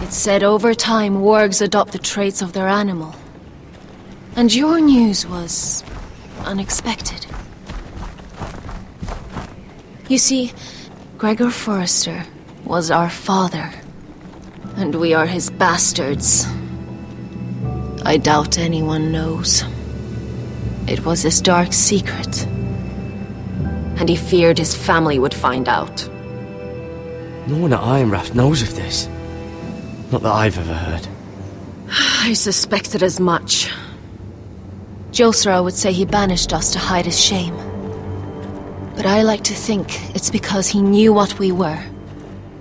Speaker 5: It's said over time wargs adopt the traits of their animal. And your news was unexpected. You see, Gregor Forrester was our father, and we are his bastards. I doubt anyone knows. It was his dark secret, and he feared his family would find out.
Speaker 11: No one at Ironrath knows of this. Not that I've ever heard.
Speaker 5: I suspected as much. Josra would say he banished us to hide his shame. But I like to think it's because he knew what we were.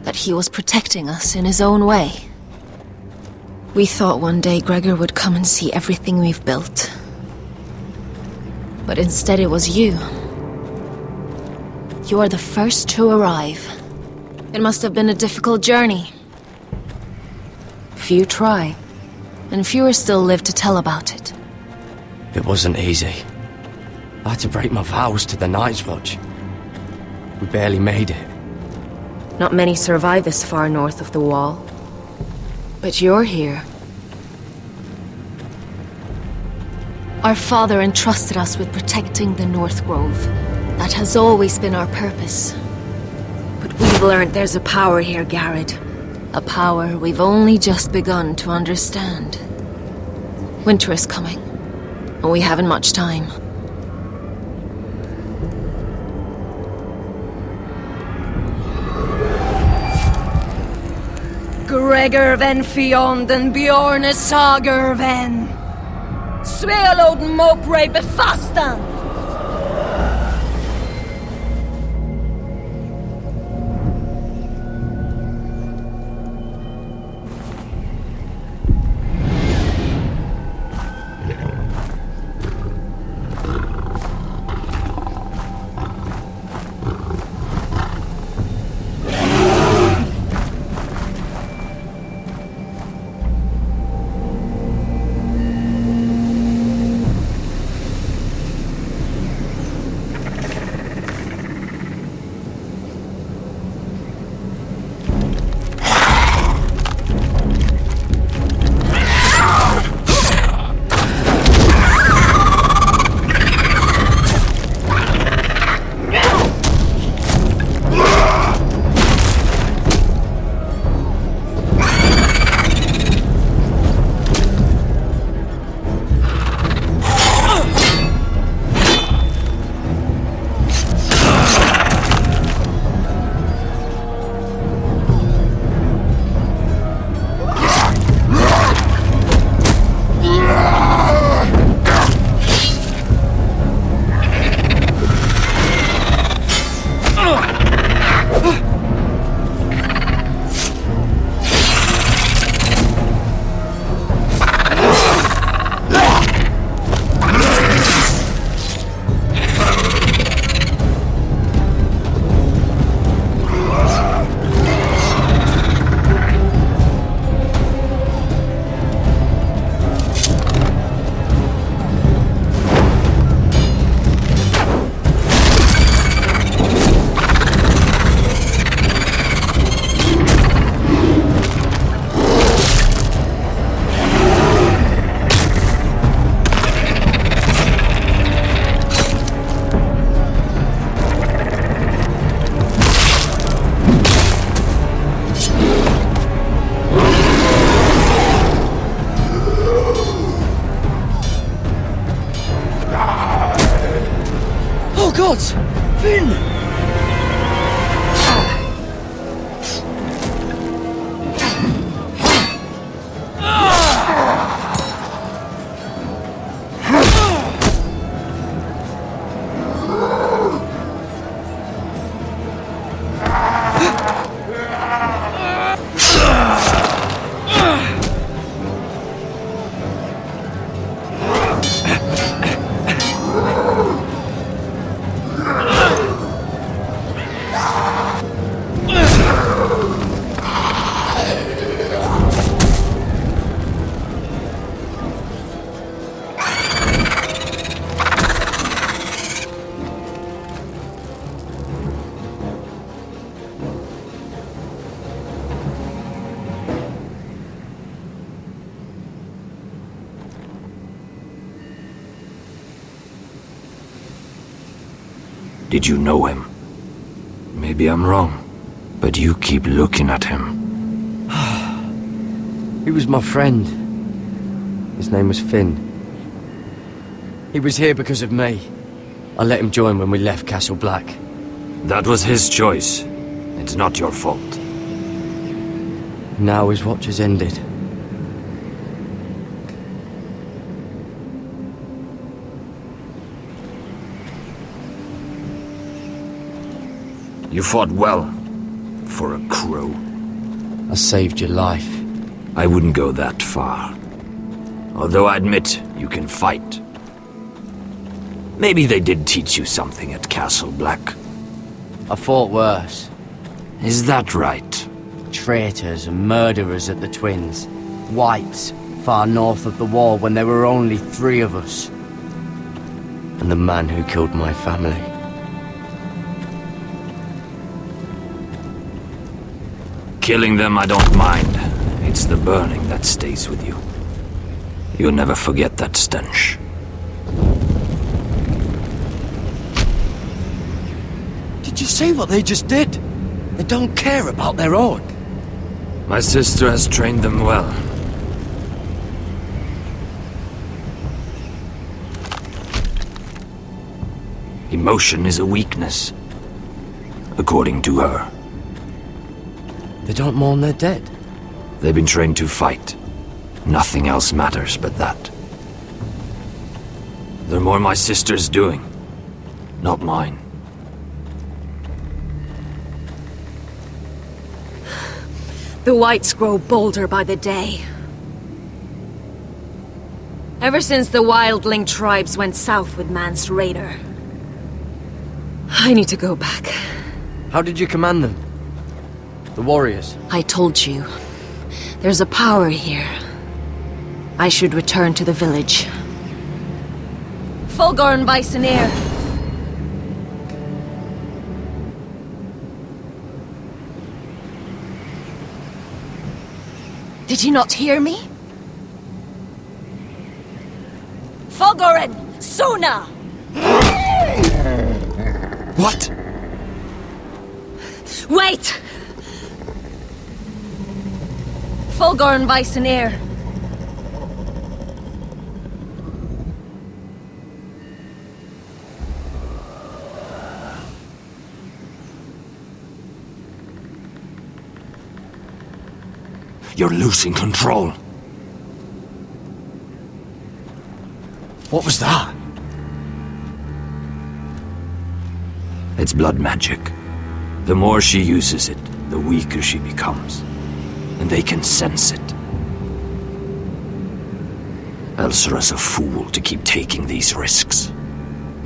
Speaker 5: That he was protecting us in his own way. We thought one day Gregor would come and see everything we've built. But instead it was you. You are the first to arrive. It must have been a difficult journey. Few try, and fewer still live to tell about it.
Speaker 11: It wasn't easy. I had to break my vows to the Night's Watch. We barely made it.
Speaker 5: Not many survive this far north of the Wall. But you're here. Our father entrusted us with protecting the North Grove. That has always been our purpose. But we've learned there's a power here, Garrett. A power we've only just begun to understand. Winter is coming, and we haven't much time.
Speaker 17: Gregor ven fienden Bjorne sager ven. Svealoden mopre befastan.
Speaker 8: gods! Finn!
Speaker 19: Did you know him? Maybe I'm wrong, but you keep looking at him.
Speaker 11: He was my friend. His name was Finn. He was here because of me. I let him join when we left Castle Black.
Speaker 19: That was his choice. It's not your fault.
Speaker 11: Now his watch has ended.
Speaker 19: You fought well, for a crow.
Speaker 11: I saved your life.
Speaker 19: I wouldn't go that far. Although I admit, you can fight. Maybe they did teach you something at Castle Black.
Speaker 11: I fought worse.
Speaker 19: Is that right?
Speaker 11: Traitors and murderers at the Twins. Whites, far north of the wall when there were only 3 of us. And the man who killed my family.
Speaker 19: Killing them I don't mind. It's the burning that stays with you. You'll never forget that stench.
Speaker 8: Did you see what they just did? They don't care about their own.
Speaker 19: My sister has trained them well. Emotion is a weakness, according to her.
Speaker 11: They don't mourn their dead.
Speaker 19: They've been trained to fight. Nothing else matters but that. They're more my sister's doing, not mine.
Speaker 5: The Whites grow bolder by the day. Ever since the Wildling tribes went south with Mance Raider. I need to go back.
Speaker 11: How did you command them? The warriors?
Speaker 5: I told you. There's a power here. I should return to the village. Fulgorn Bisoneer! Did you not hear me? Fulgorn! Sona!
Speaker 8: What?
Speaker 5: Wait! Fulgorn Bisoneer.
Speaker 19: You're losing control.
Speaker 8: What was that?
Speaker 19: It's blood magic. The more she uses it, the weaker she becomes. And they can sense it. Elsera's a fool to keep taking these risks.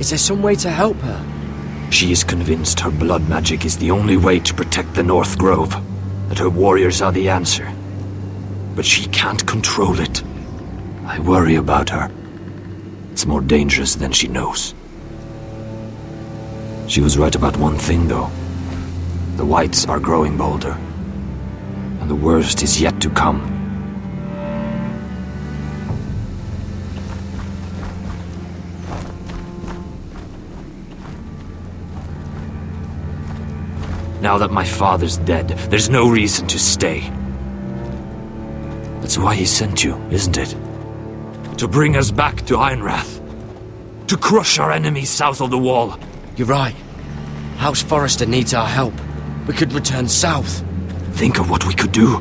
Speaker 11: Is there some way to help her?
Speaker 19: She is convinced her blood magic is the only way to protect the North Grove, that her warriors are the answer. But she can't control it. I worry about her. It's more dangerous than she knows. She was right about one thing, though. The Whites are growing bolder. And the worst is yet to come. Now that my father's dead, there's no reason to stay. That's why he sent you, isn't it? To bring us back to Ironrath. To crush our enemies south of the wall.
Speaker 11: You're right. House Forrester needs our help. We could return south.
Speaker 19: Think of what we could do.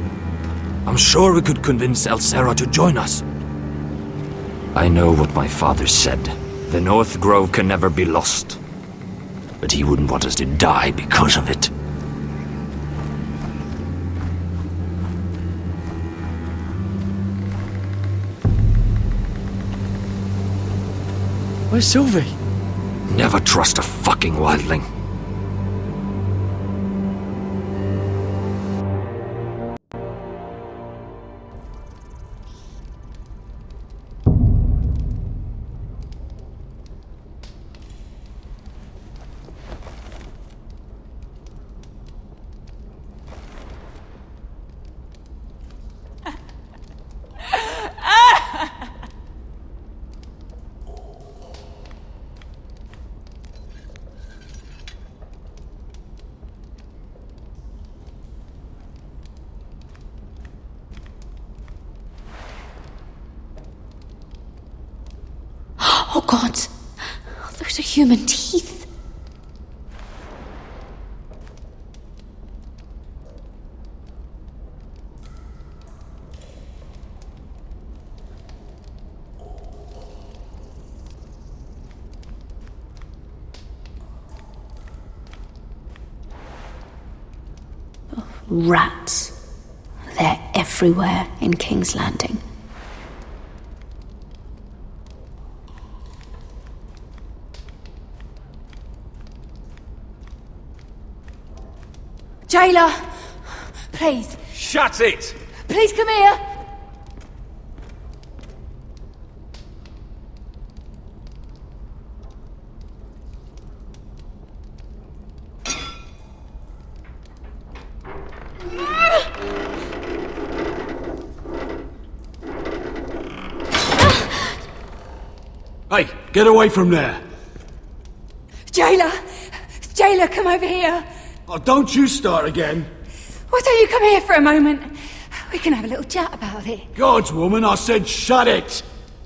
Speaker 19: I'm sure we could convince Elsera to join us. I know what my father said. The North Grove can never be lost. But he wouldn't want us to die because of it.
Speaker 11: Where's Sylvie?
Speaker 19: Never trust a fucking wildling.
Speaker 4: Oh God, those are human teeth. Rats. They're everywhere in King's Landing.
Speaker 1: Jailer! Please.
Speaker 3: Shut it!
Speaker 1: Please come here!
Speaker 14: Hey, get away from there!
Speaker 1: Jailer! Jailer, come over here!
Speaker 14: Oh, don't you start again!
Speaker 1: Why don't you come here for a moment? We can have a little chat about it.
Speaker 14: Gods, woman, I said shut it!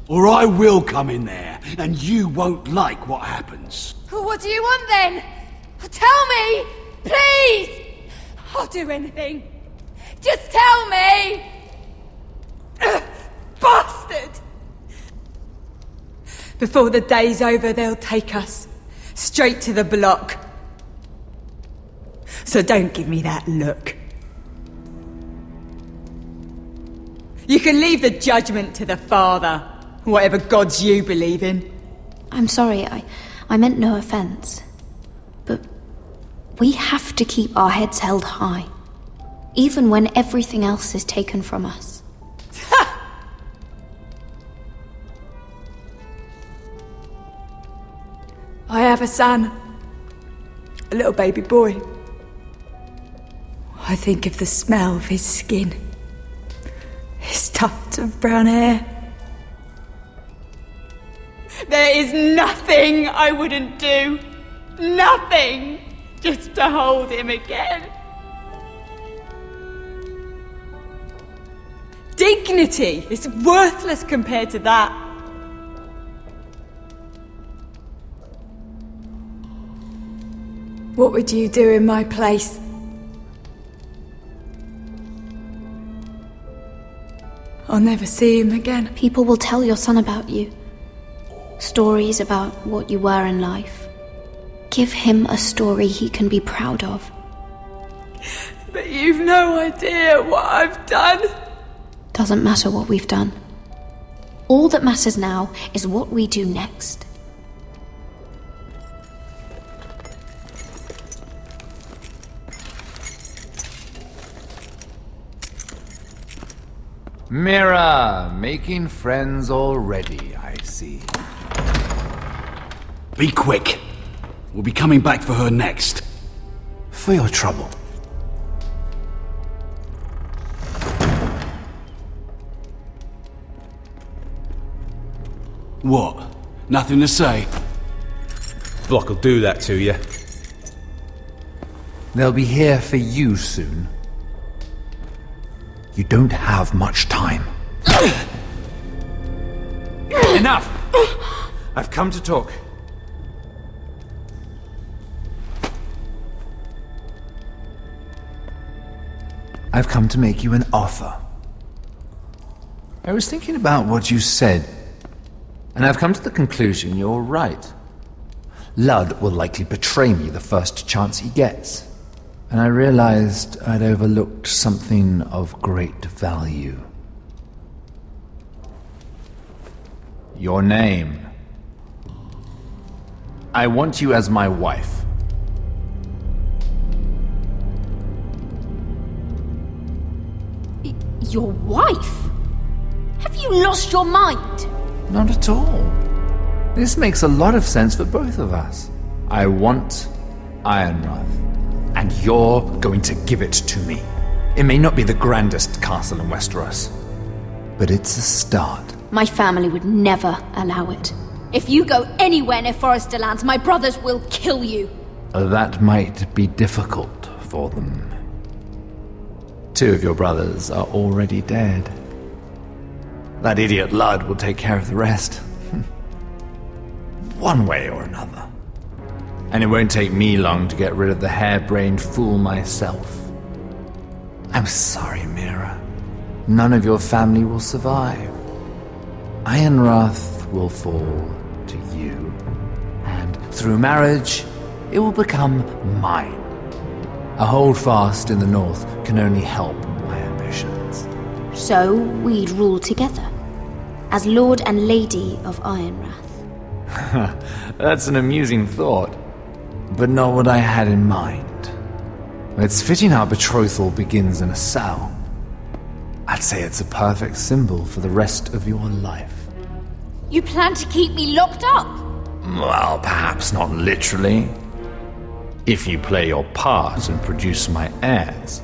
Speaker 14: Or I will come in there, and you won't like what happens.
Speaker 1: Well, what do you want then? Tell me! Please! I'll do anything. Just tell me! Bastard! Before the day's over, they'll take us straight to the block. So don't give me that look. You can leave the judgment to the Father, whatever gods you believe in.
Speaker 4: I'm sorry, I meant no offense. But we have to keep our heads held high, even when everything else is taken from us.
Speaker 1: I have a son, a little baby boy. I think of the smell of his skin, his tuft of brown hair. There is nothing I wouldn't do. Nothing! Just to hold him again. Dignity is worthless compared to that. What would you do in my place? I'll never see him again.
Speaker 4: People will tell your son about you. Stories about what you were in life. Give him a story he can be proud of.
Speaker 1: But you've no idea what I've done.
Speaker 4: Doesn't matter what we've done. All that matters now is what we do next.
Speaker 3: Mira, making friends already, I see.
Speaker 14: Be quick. We'll be coming back for her next.
Speaker 3: For your trouble.
Speaker 14: What? Nothing to say?
Speaker 3: Block will do that to you. They'll be here for you soon. You don't have much time. Enough! I've come to talk. I've come to make you an offer. I was thinking about what you said, and I've come to the conclusion you're right. Lud will likely betray me the first chance he gets, and I realized I'd overlooked something of great value. Your name. I want you as my wife.
Speaker 10: Your wife? Have you lost your mind?
Speaker 3: Not at all. This makes a lot of sense for both of us. I want Ironrath, and you're going to give it to me. It may not be the grandest castle in Westeros, but it's a start.
Speaker 10: My family would never allow it. If you go anywhere near Forester lands, my brothers will kill you.
Speaker 3: That might be difficult for them. 2 of your brothers are already dead. That idiot Lud will take care of the rest. One way or another. And it won't take me long to get rid of the harebrained fool myself. I'm sorry, Mira. None of your family will survive. Ironrath will fall to you. And through marriage, it will become mine. A holdfast in the north can only help my ambitions.
Speaker 10: So we'd rule together, as Lord and Lady of Ironrath.
Speaker 3: That's an amusing thought, but not what I had in mind. It's fitting our betrothal begins in a cell. I'd say it's a perfect symbol for the rest of your life.
Speaker 10: You plan to keep me locked up?
Speaker 3: Well, perhaps not literally. If you play your part and produce my heirs.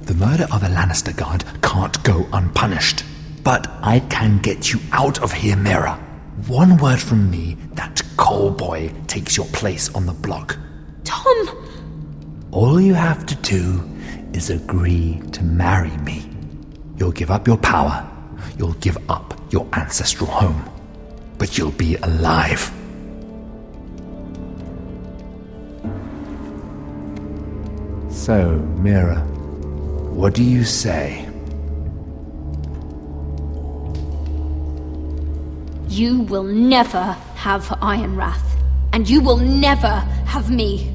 Speaker 3: The murder of a Lannister guard can't go unpunished. But I can get you out of here, Mira. One word from me, that coal boy takes your place on the block.
Speaker 10: Tom!
Speaker 3: All you have to do is agree to marry me. You'll give up your power. You'll give up your ancestral home. But you'll be alive. So, Mira, what do you say?
Speaker 10: You will never have Ironrath, and you will never have me.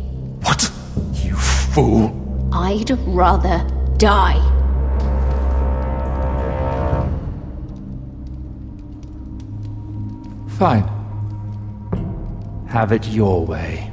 Speaker 3: What? You fool!
Speaker 10: I'd rather die.
Speaker 3: Fine. Have it your way.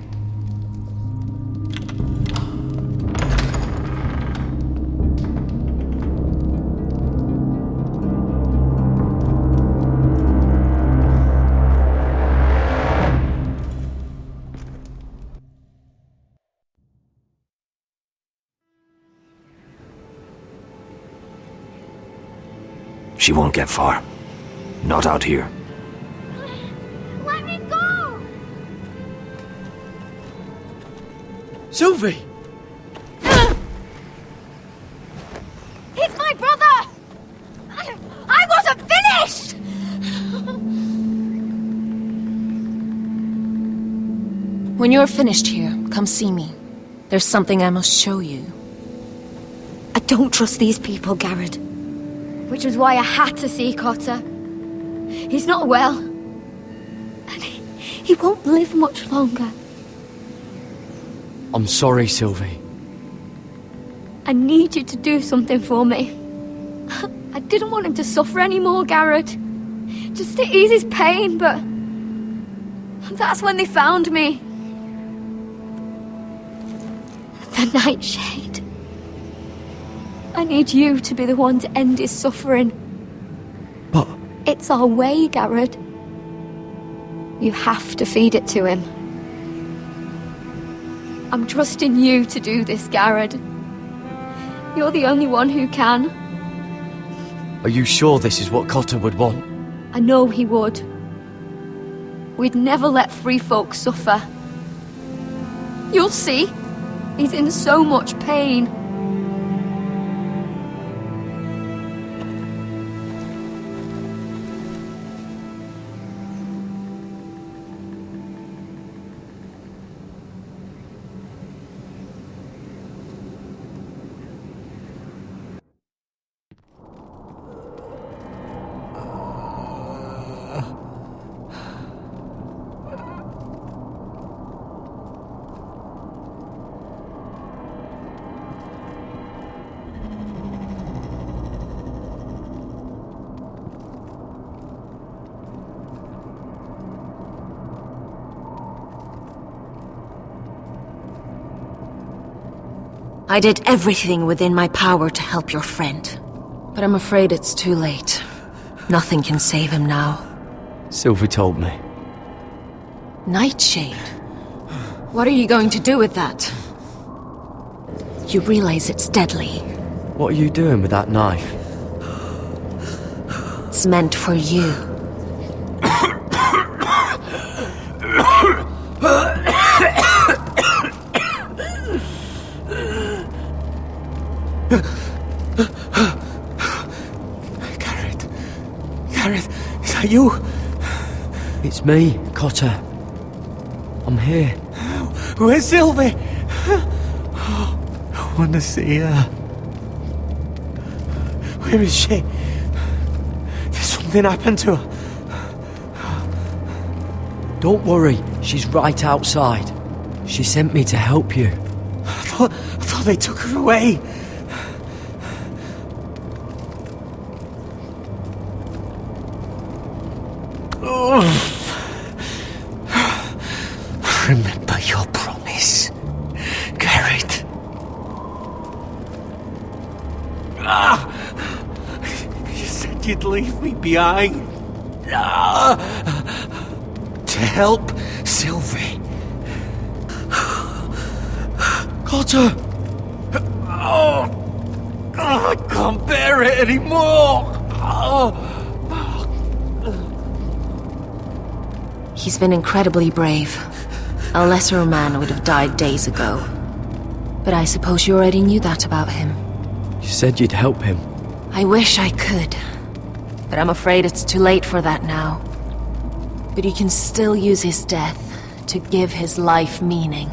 Speaker 19: She won't get far. Not out here.
Speaker 4: Let me go!
Speaker 16: Sylvie!
Speaker 4: He's my brother! I wasn't finished!
Speaker 5: When you're finished here, come see me. There's something I must show you.
Speaker 4: I don't trust these people, Garrett. Which was why I had to see Cotter. He's not well. And he won't live much longer.
Speaker 11: I'm sorry, Sylvie.
Speaker 4: I need you to do something for me. I didn't want him to suffer anymore, Garrett. Just to ease his pain, but... that's when they found me. The Nightshade. I need you to be the one to end his suffering.
Speaker 11: But...
Speaker 4: it's our way, Garrett. You have to feed it to him. I'm trusting you to do this, Garrett. You're the only one who can.
Speaker 11: Are you sure this is what Cotter would want?
Speaker 4: I know he would. We'd never let free folk suffer. You'll see. He's in so much pain.
Speaker 5: I did everything within my power to help your friend. But I'm afraid it's too late. Nothing can save him now.
Speaker 11: Sylvie told me.
Speaker 5: Nightshade? What are you going to do with that? You realize it's deadly.
Speaker 11: What are you doing with that knife?
Speaker 5: It's meant for you.
Speaker 8: Gareth, is that you?
Speaker 11: It's me, Cotter. I'm here.
Speaker 8: Where's Sylvie? I want to see her. Where is she? Did something happen to her?
Speaker 11: Don't worry, she's right outside. She sent me to help you.
Speaker 8: I thought they took her away. Remember your promise, Garrett. You said you'd leave me behind. To help Sylvie. Cotter! I can't bear it anymore!
Speaker 5: He's been incredibly brave. A lesser man would have died days ago. But I suppose you already knew that about him.
Speaker 11: You said you'd help him.
Speaker 5: I wish I could. But I'm afraid it's too late for that now. But you can still use his death to give his life meaning.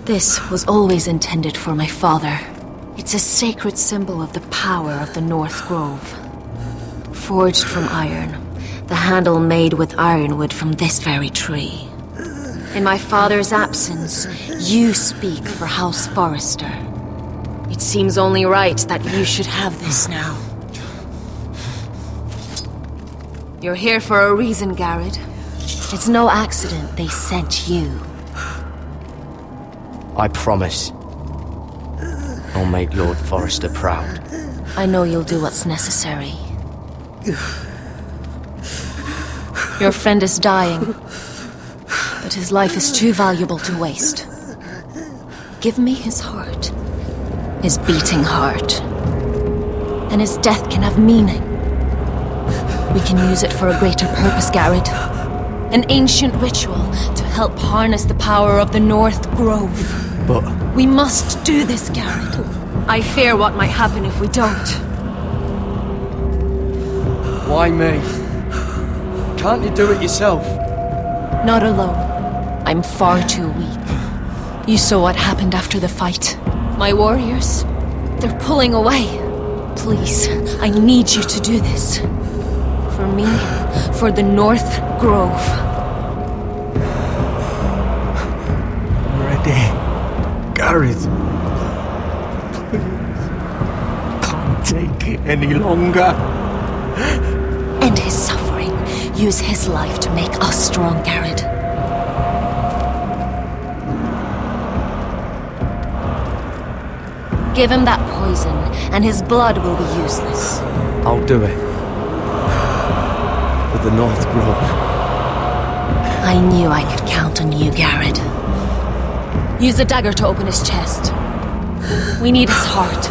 Speaker 5: This was always intended for my father. It's a sacred symbol of the power of the North Grove. Forged from iron, the handle made with ironwood from this very tree. In my father's absence, you speak for House Forrester. It seems only right that you should have this now. You're here for a reason, Garrett. It's no accident they sent you.
Speaker 11: I promise. I'll make Lord Forrester proud.
Speaker 5: I know you'll do what's necessary. Your friend is dying, but his life is too valuable to waste. Give me his heart. His beating heart. And his death can have meaning. We can use it for a greater purpose, Garrett. An ancient ritual to help harness the power of the North Grove.
Speaker 11: But...
Speaker 5: we must do this, Garrett. I fear what might happen if we don't.
Speaker 11: Why me? Can't you do it yourself?
Speaker 5: Not alone. I'm far too weak. You saw what happened after the fight. My warriors, they're pulling away. Please, I need you to do this. For me, for the North Grove.
Speaker 8: I'm ready. Gareth. Please. Can't take it any longer.
Speaker 5: End his suffering. Use his life to make us strong, Garrett. Give him that poison, and his blood will be useless.
Speaker 11: I'll do it. For the North Grove.
Speaker 5: I knew I could count on you, Garrett. Use the dagger to open his chest. We need his heart.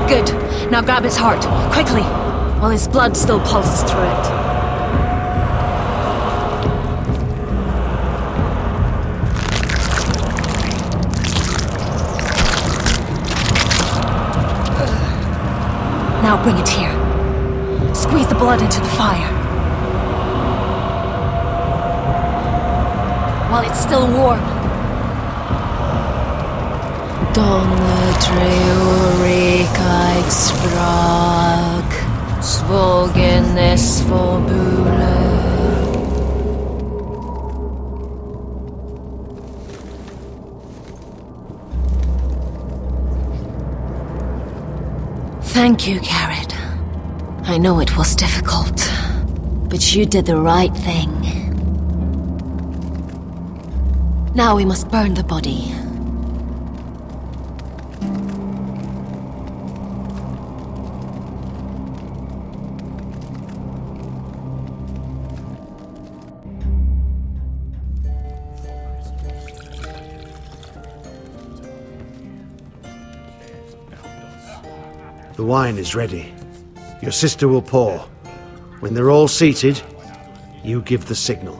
Speaker 5: Good. Now grab his heart, quickly, while his blood still pulses through it. Now bring it here. Squeeze the blood into the fire. While it's still warm. Donne treurekaig sprag, svogenes forbule. Thank you, Garrett. I know it was difficult, but you did the right thing. Now we must burn the body.
Speaker 15: The wine is ready. Your sister will pour. When they're all seated, you give the signal.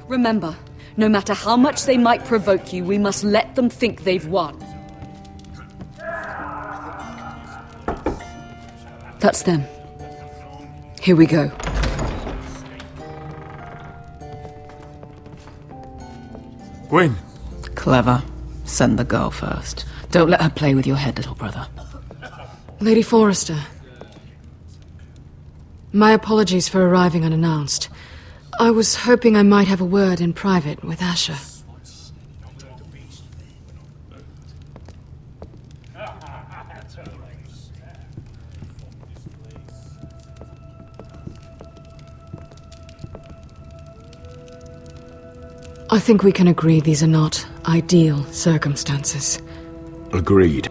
Speaker 17: Remember, no matter how much they might provoke you, we must let them think they've won. That's them. Here we go.
Speaker 14: Gwyn.
Speaker 9: Clever. Send the girl first. Don't let her play with your head, little brother.
Speaker 21: Lady Forrester. My apologies for arriving unannounced. I was hoping I might have a word in private with Asher. I think we can agree these are not ideal circumstances.
Speaker 14: Agreed.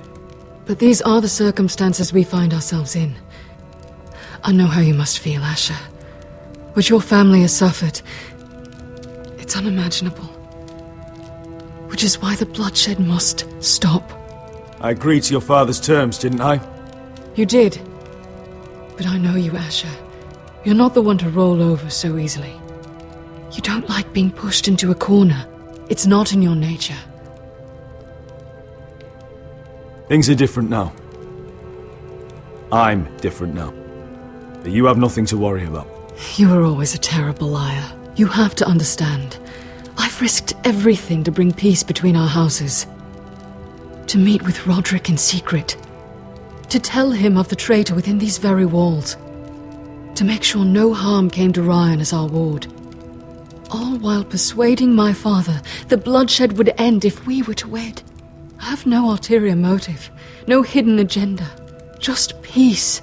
Speaker 21: But these are the circumstances we find ourselves in. I know how you must feel, Asher. What your family has suffered, it's unimaginable. Which is why the bloodshed must stop.
Speaker 14: I agreed to your father's terms, didn't I?
Speaker 21: You did. But I know you, Asher. You're not the one to roll over so easily. You don't like being pushed into a corner. It's not in your nature.
Speaker 14: Things are different now. I'm different now. But you have nothing to worry about.
Speaker 21: You were always a terrible liar. You have to understand. I've risked everything to bring peace between our houses. To meet with Roderick in secret. To tell him of the traitor within these very walls. To make sure no harm came to Ryan as our ward. All while persuading my father the bloodshed would end if we were to wed. I have no ulterior motive, no hidden agenda. Just peace,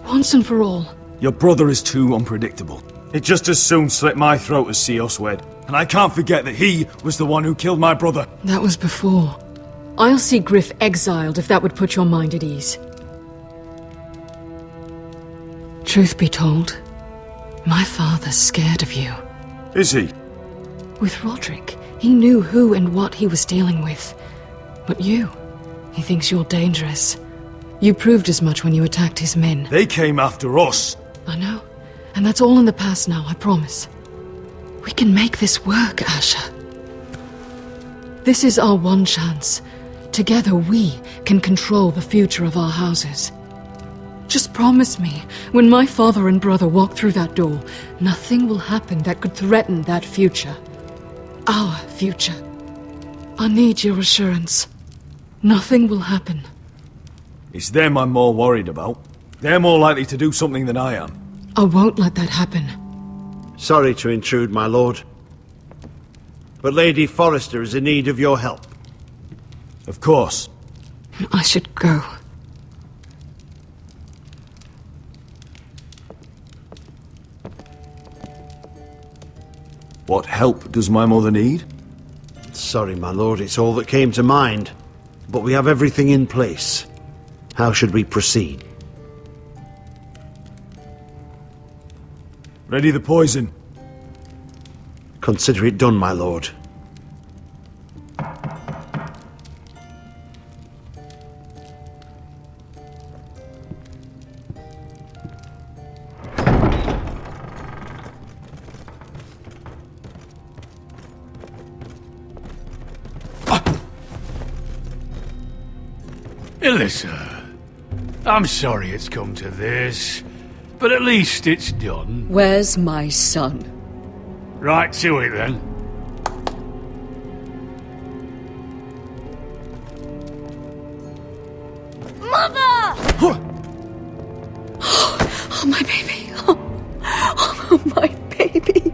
Speaker 21: once and for all.
Speaker 14: Your brother is too unpredictable. He'd just as soon slit my throat as see us wed. And I can't forget that he was the one who killed my brother.
Speaker 21: That was before. I'll see Griff exiled if that would put your mind at ease. Truth be told, my father's scared of you.
Speaker 14: Is he?
Speaker 21: With Roderick, he knew who and what he was dealing with. But you, he thinks you're dangerous. You proved as much when you attacked his men.
Speaker 14: They came after us.
Speaker 21: I know. And that's all in the past now, I promise. We can make this work, Asher. This is our one chance. Together we can control the future of our houses. Just promise me, when my father and brother walk through that door, nothing will happen that could threaten that future. Our future. I need your assurance. Nothing will happen.
Speaker 14: It's them I'm more worried about. They're more likely to do something than I am.
Speaker 21: I won't let that happen.
Speaker 15: Sorry to intrude, my lord. But Lady Forrester is in need of your help.
Speaker 14: Of course.
Speaker 21: I should go.
Speaker 14: What help does my mother need?
Speaker 15: Sorry, my lord, it's all that came to mind. But we have everything in place. How should we proceed?
Speaker 14: Ready the poison.
Speaker 15: Consider it done, my lord.
Speaker 7: Alyssa, I'm sorry it's come to this, but at least it's done.
Speaker 17: Where's my son?
Speaker 7: Right to it then.
Speaker 4: Mother!
Speaker 17: Oh, my baby. Oh, my baby.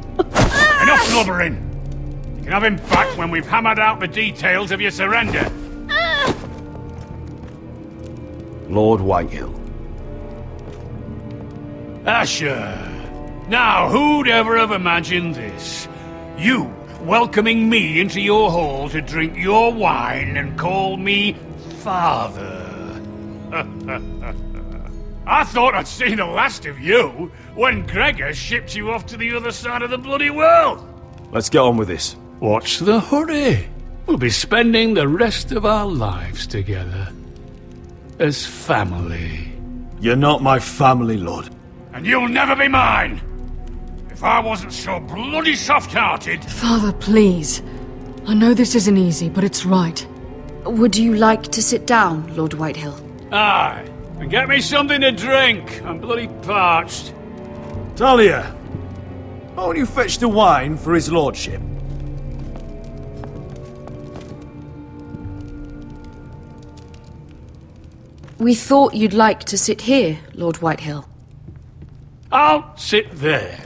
Speaker 7: Enough blubbering! You can have him back when we've hammered out the details of your surrender.
Speaker 19: Lord Whitehill,
Speaker 7: Asher. Now, who'd ever have imagined this? You welcoming me into your hall to drink your wine and call me father. I thought I'd seen the last of you when Gregor shipped you off to the other side of the bloody world.
Speaker 14: Let's get on with this.
Speaker 7: What's the hurry? We'll be spending the rest of our lives together. As family.
Speaker 14: You're not my family, Lord.
Speaker 7: And you'll never be mine! If I wasn't so bloody soft-hearted...
Speaker 21: Father, please. I know this isn't easy, but it's right.
Speaker 17: Would you like to sit down, Lord Whitehill?
Speaker 7: Aye. And get me something to drink. I'm bloody parched.
Speaker 14: Talia, won't you fetch the wine for his lordship?
Speaker 17: We thought you'd like to sit here, Lord Whitehill.
Speaker 7: I'll sit there.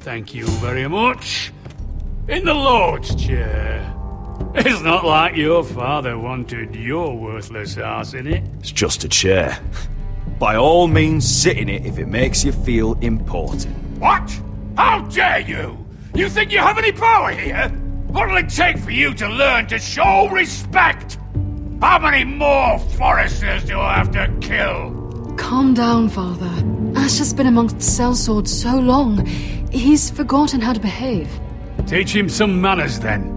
Speaker 7: Thank you very much. In the Lord's chair. It's not like your father wanted your worthless ass in it.
Speaker 14: It's just a chair. By all means, sit in it if it makes you feel important.
Speaker 7: What? How dare you? You think you have any power here? What'll it take for you to learn to show respect? How many more Foresters do I have to kill?
Speaker 21: Calm down, Father. Asher's been amongst sellswords so long, he's forgotten how to behave.
Speaker 7: Teach him some manners, then.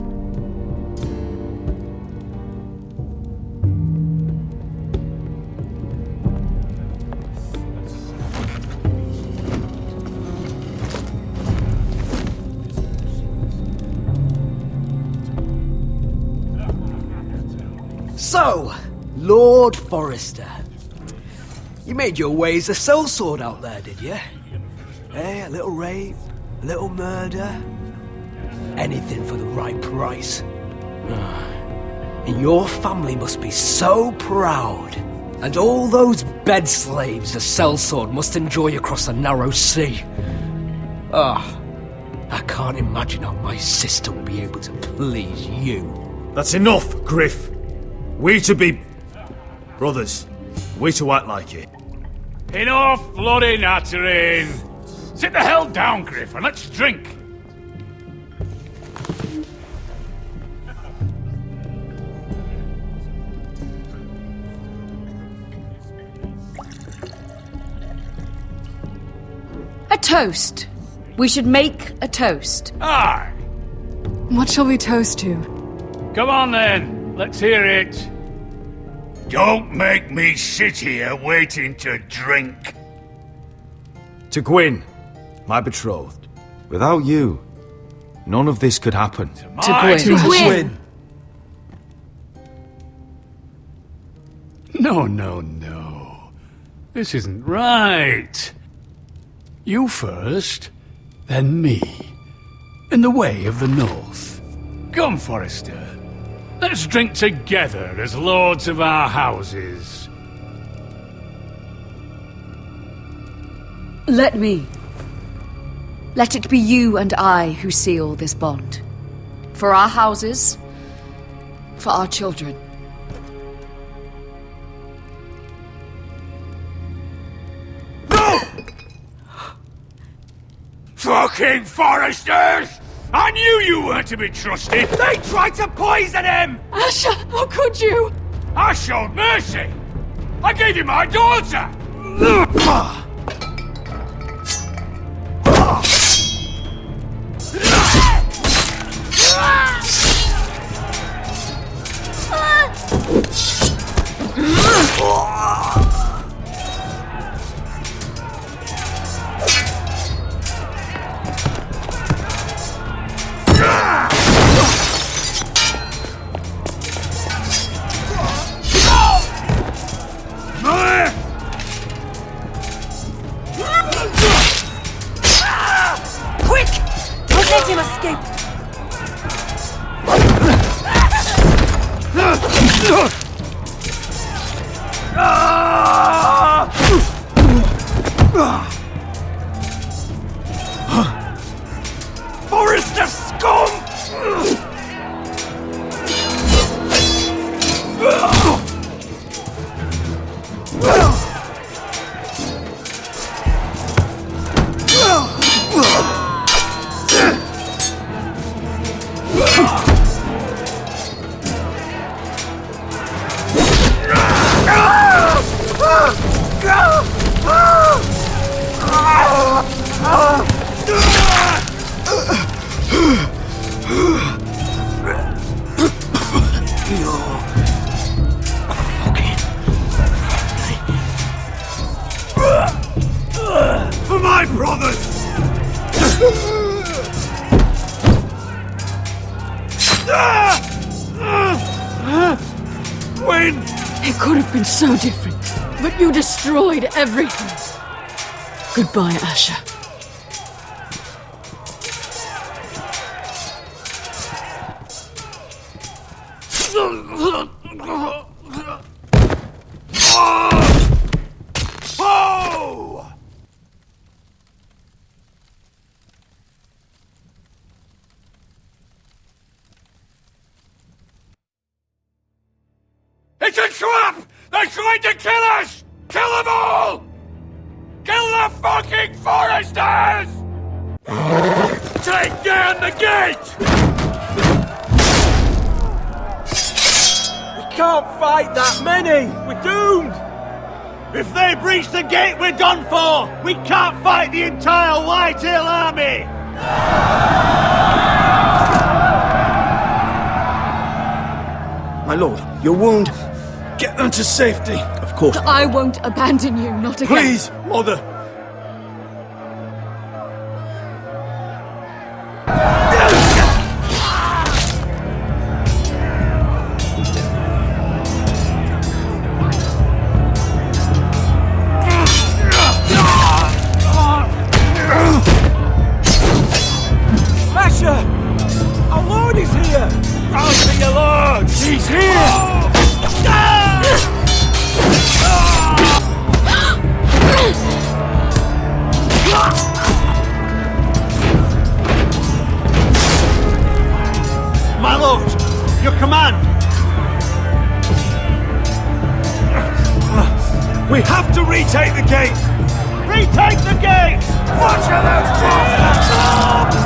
Speaker 16: So, Lord Forrester. You made your way as a sellsword out there, did you? Eh, a little rape, a little murder. Anything for the right price. And your family must be so proud. And all those bed slaves a sellsword must enjoy across the narrow sea. I can't imagine how my sister will be able to please you.
Speaker 14: That's enough, Griff. We to be brothers. We to act like it.
Speaker 7: Enough bloody nattering. Sit the hell down, Griff, and let's drink.
Speaker 17: A toast. We should make a toast.
Speaker 7: Aye.
Speaker 21: What shall we toast to?
Speaker 7: Come on then, let's hear it. Don't make me sit here waiting to drink.
Speaker 14: To Gwyn, my betrothed. Without you, none of this could happen.
Speaker 21: To Gwyn.
Speaker 7: No. This isn't right. You first, then me. In the way of the North. Come, Forrester. Let's drink together as lords of our houses.
Speaker 17: Let me. Let it be you and I who seal this bond. For our houses, for our children.
Speaker 7: No! Fucking Foresters! I knew you weren't to be trusted! They tried to poison him!
Speaker 21: Asher, how could you?
Speaker 7: I showed mercy! I gave you my daughter!
Speaker 1: Quick! Don't let him escape!
Speaker 7: Forrester scum!
Speaker 14: brothers! When?
Speaker 21: It could have been so different, but you destroyed everything. Goodbye, Asher.
Speaker 7: Whoa! It's a trap! They're trying to kill us! Kill them all! Kill the fucking foresters! Take down the gate!
Speaker 15: We can't fight that many! We're doomed! If they breach the gate, we're done for! We can't fight the entire Whitetail army!
Speaker 14: My lord, your wound. Get them to safety. Of course.
Speaker 21: I won't abandon you, not again.
Speaker 14: Please, mother.
Speaker 15: Asher! Our lord is here!
Speaker 7: Rally to your lord!
Speaker 14: He's here!
Speaker 15: My lord, your command!
Speaker 14: We have to retake the gate!
Speaker 15: Retake the gate!
Speaker 7: Watch out, those bastards!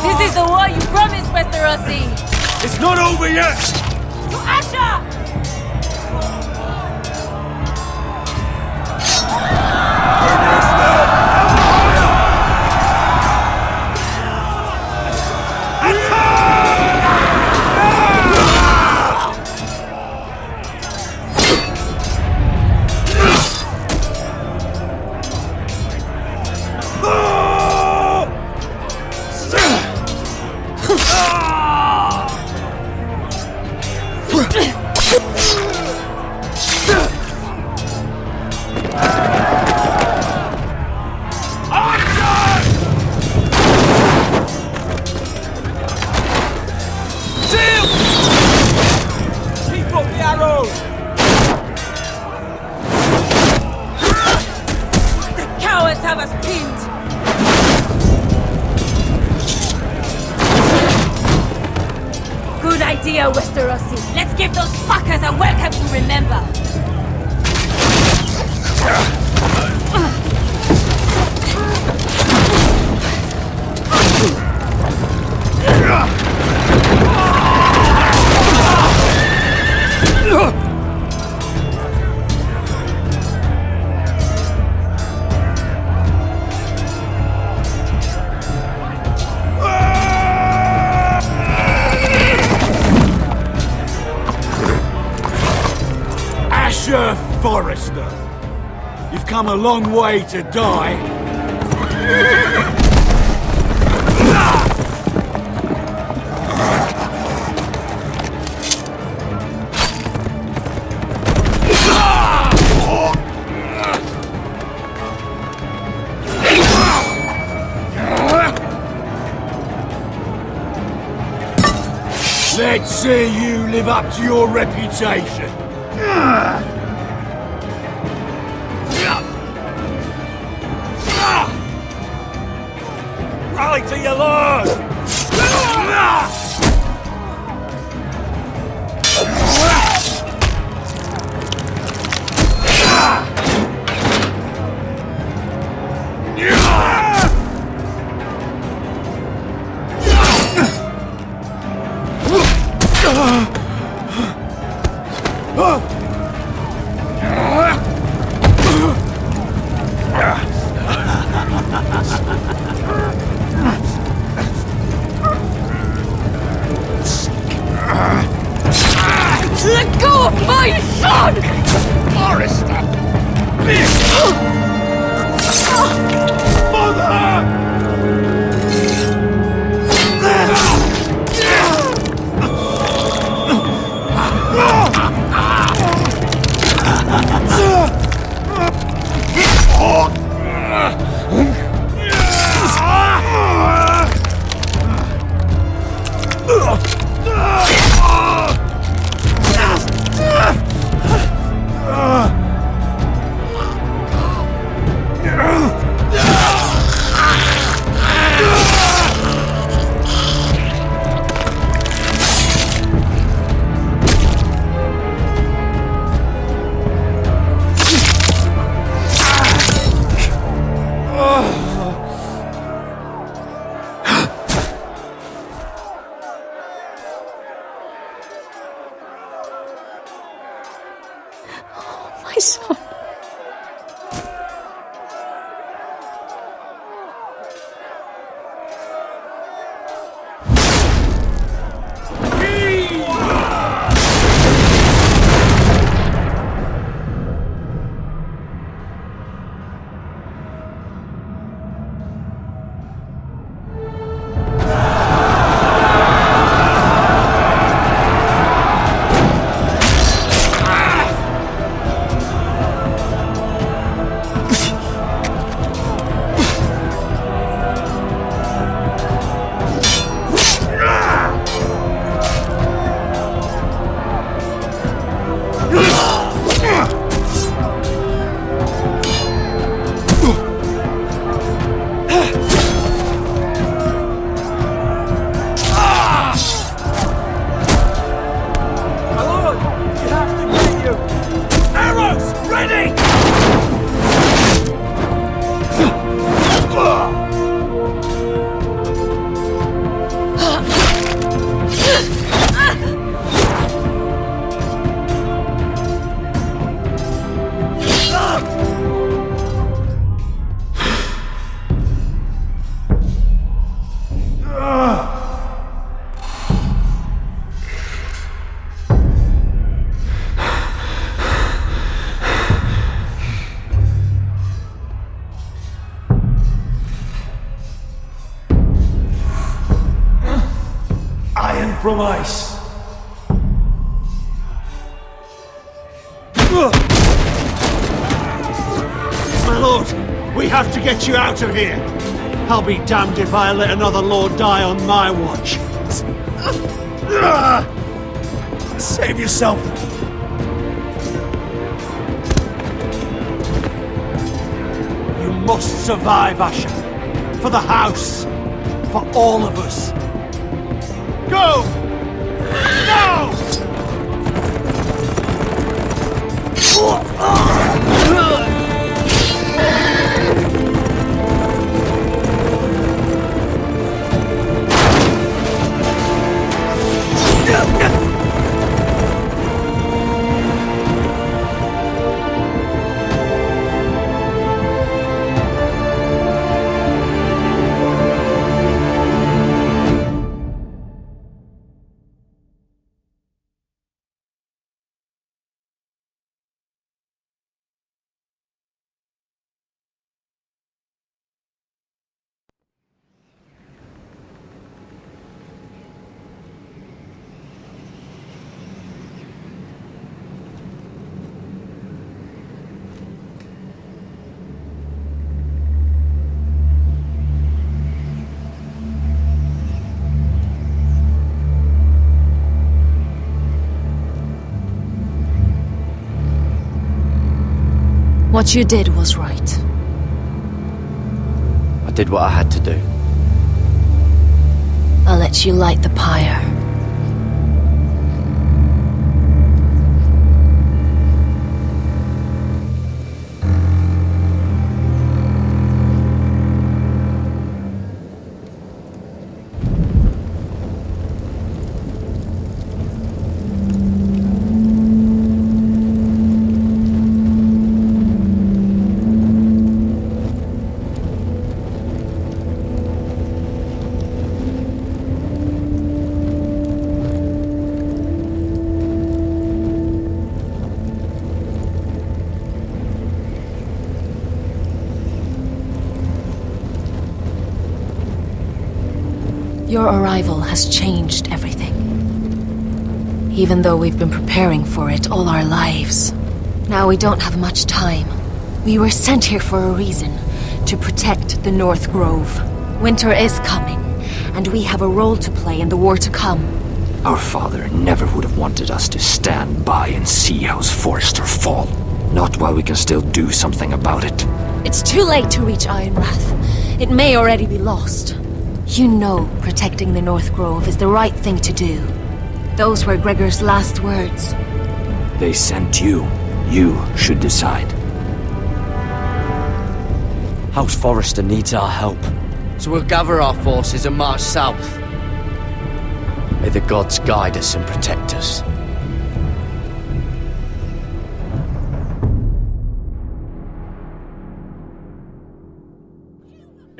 Speaker 2: This is the war you promised, Westerosi!
Speaker 14: It's not over yet!
Speaker 2: To Asher! Westerosi. Let's give those fuckers a welcome to remember.
Speaker 14: Forrester, you've come a long way to die. Let's see you live up to your reputation.
Speaker 7: Rally to your lord!
Speaker 21: son.
Speaker 14: From ice.
Speaker 15: My lord, we have to get you out of here. I'll be damned if I let another lord die on my watch.
Speaker 14: Save yourself.
Speaker 15: You must survive, Asher. For the house. For all of us. Go! Now!
Speaker 5: What you did was right.
Speaker 11: I did what I had to do.
Speaker 5: I'll let you light the pyre. Your arrival has changed everything. Even though we've been preparing for it all our lives. Now we don't have much time. We were sent here for a reason. To protect the North Grove. Winter is coming, and we have a role to play in the war to come.
Speaker 19: Our father never would have wanted us to stand by and see House Forrester fall. Not while we can still do something about it.
Speaker 5: It's too late to reach Ironwrath. It may already be lost. You know protecting the North Grove is the right thing to do. Those were Gregor's last words.
Speaker 19: They sent you. You should decide.
Speaker 11: House Forrester needs our help. So we'll gather our forces and march south. May the gods guide us and protect us.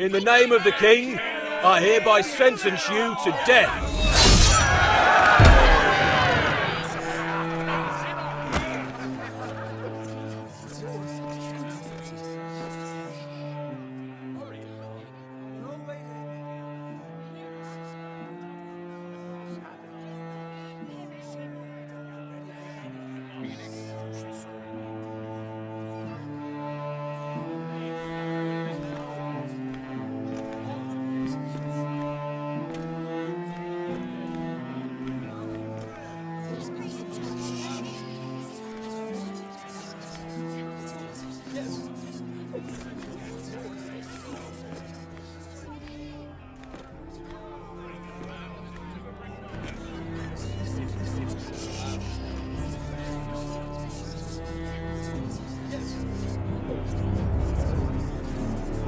Speaker 12: In the name of the king, I hereby sentence you to death.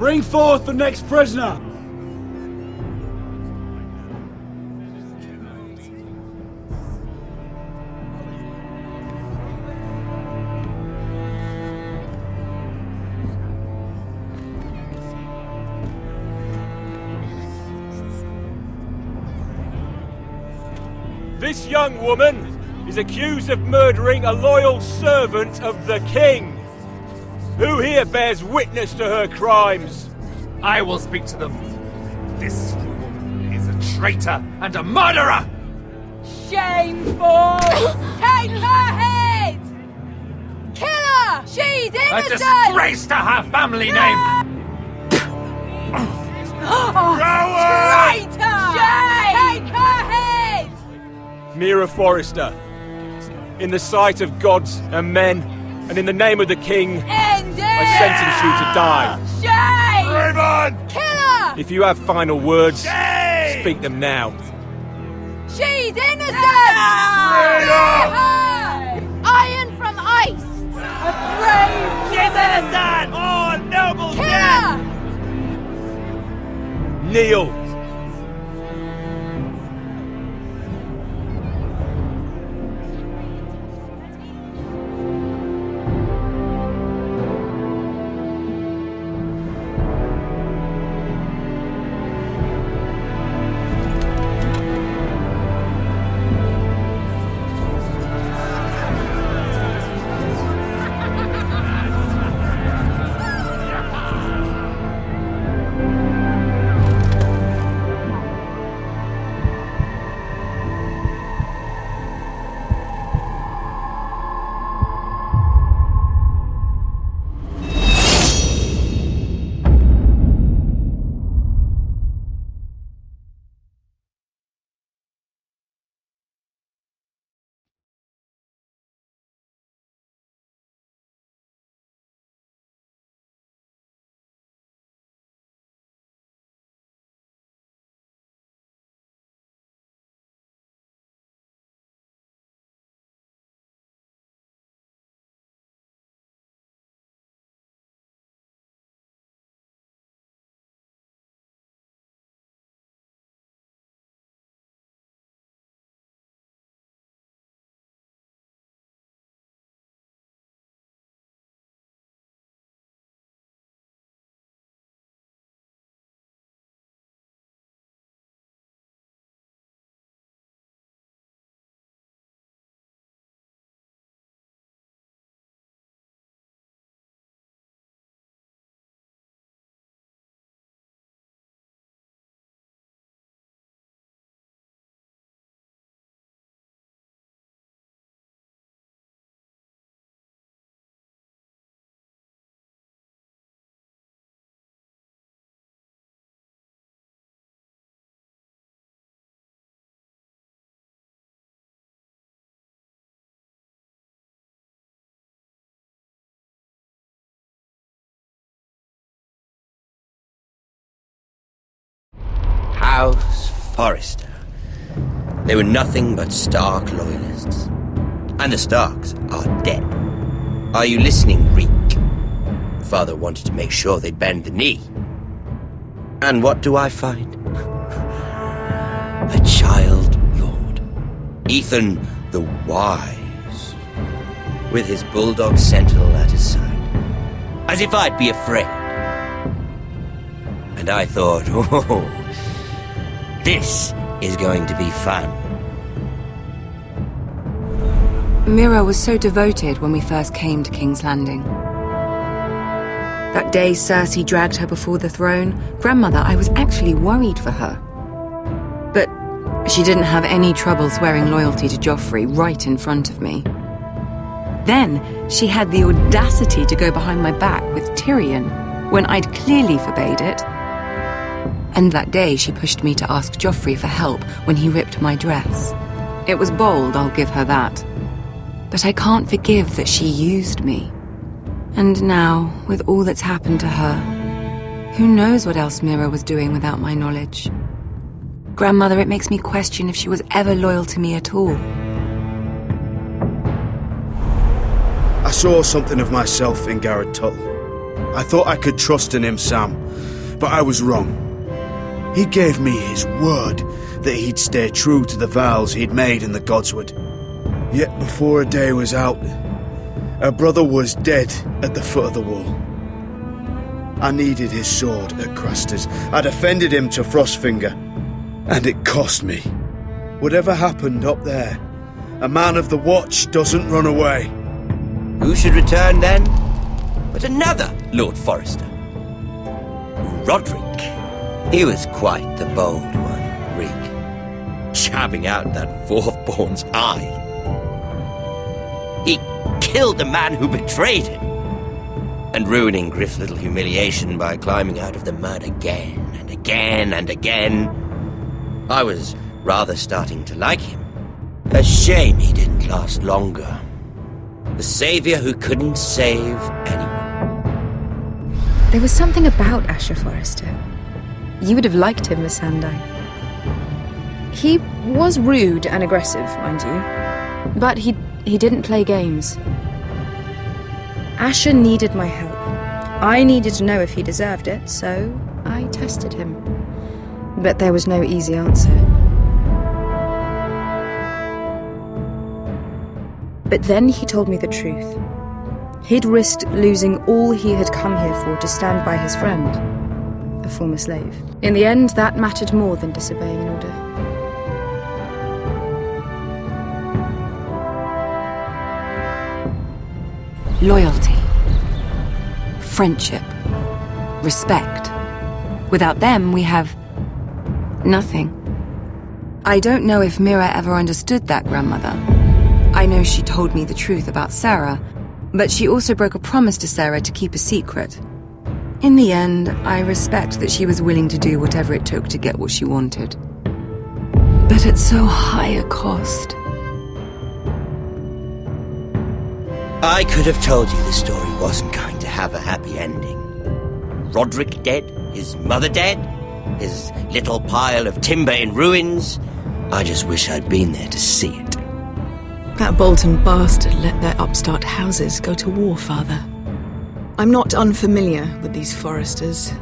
Speaker 14: Bring forth the next prisoner!
Speaker 12: This young woman is accused of murdering a loyal servant of the king. Who here bears witness to her crimes?
Speaker 3: I will speak to them. This woman is a traitor and a murderer!
Speaker 2: Shameful! Take her head! Kill her! She's
Speaker 3: A
Speaker 2: innocent!
Speaker 3: disgrace to her family name!
Speaker 2: Traitor! Shame! Take her head!
Speaker 12: Mira Forrester, in the sight of gods and men, and in the name of the king,
Speaker 2: End it!
Speaker 12: I sentence you to die.
Speaker 2: Shame!
Speaker 3: Raymond!
Speaker 2: Kill her!
Speaker 12: If you have final words,
Speaker 3: Shame!
Speaker 12: speak them now.
Speaker 2: She's innocent! Iron from ice! A brave!
Speaker 3: She's innocent! Oh, noble
Speaker 2: Kill
Speaker 3: death!
Speaker 2: her!
Speaker 12: Kneel!
Speaker 22: House Forrester. They were nothing but Stark loyalists. And the Starks are dead. Are you listening, Reek? Father wanted to make sure they'd bend the knee. And what do I find? A child lord. Ethan the Wise. With his bulldog sentinel at his side. As if I'd be afraid. And I thought, oh, this is going to be fun.
Speaker 1: Mira was so devoted when we first came to King's Landing. That day Cersei dragged her before the throne, Grandmother, I was actually worried for her. But she didn't have any trouble swearing loyalty to Joffrey right in front of me. Then she had the audacity to go behind my back with Tyrion when I'd clearly forbade it. And that day she pushed me to ask Joffrey for help when he ripped my dress. It was bold, I'll give her that. But I can't forgive that she used me. And now, with all that's happened to her, who knows what else Mira was doing without my knowledge? Grandmother, it makes me question if she was ever loyal to me at all.
Speaker 14: I saw something of myself in Garrett Tuttle. I thought I could trust in him, Sam, but I was wrong. He gave me his word that he'd stay true to the vows he'd made in the Godswood. Yet before a day was out, her brother was dead at the foot of the wall. I needed his sword at Craster's. I defended him to Frostfinger, and it cost me. Whatever happened up there, a man of the Watch doesn't run away.
Speaker 22: Who should return then? But another Lord Forrester. Roderick. He was quite the bold one, Reek. Jabbing out that fourth-born's eye. He killed the man who betrayed him. And ruining Griff's little humiliation by climbing out of the mud again and again and again. I was rather starting to like him. A shame he didn't last longer. The savior who couldn't save anyone.
Speaker 6: There was something about Asher Forrester. You would have liked him, Miss Sandine. He was rude and aggressive, mind you, but he didn't play games. Asher needed my help. I needed to know if he deserved it, so I tested him. But there was no easy answer. But then he told me the truth. He'd risked losing all he had come here for to stand by his friend, a former slave. In the end, that mattered more than disobeying an order.
Speaker 1: Loyalty. Friendship. Respect. Without them, we have nothing. I don't know if Mira ever understood that, Grandmother. I know she told me the truth about Sarah, but she also broke a promise to Sarah to keep a secret. In the end, I respect that she was willing to do whatever it took to get what she wanted. But at so high a cost.
Speaker 22: I could have told you the story wasn't going to have a happy ending. Roderick dead, his mother dead, his little pile of timber in ruins. I just wish I'd been there to see it.
Speaker 9: That Bolton bastard let their upstart houses go to war, Father. I'm not unfamiliar with these Forresters.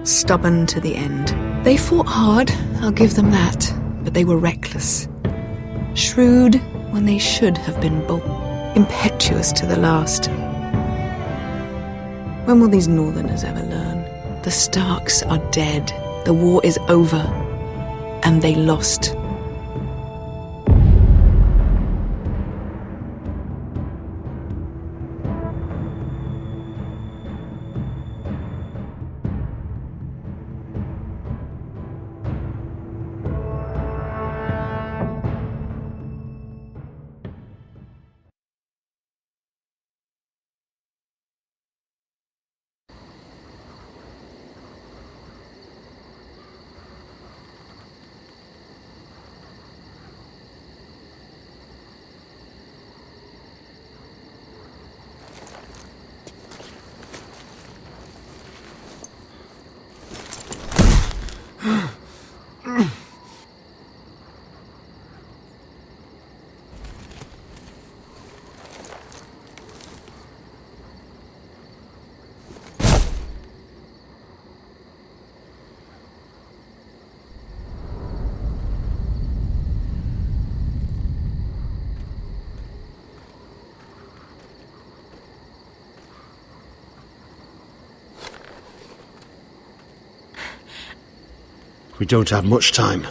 Speaker 9: Stubborn to the end. They fought hard, I'll give them that, but they were reckless. Shrewd when they should have been bold. Impetuous to the last. When will these Northerners ever learn? The Starks are dead. The war is over. And they lost.
Speaker 15: We don't have much time.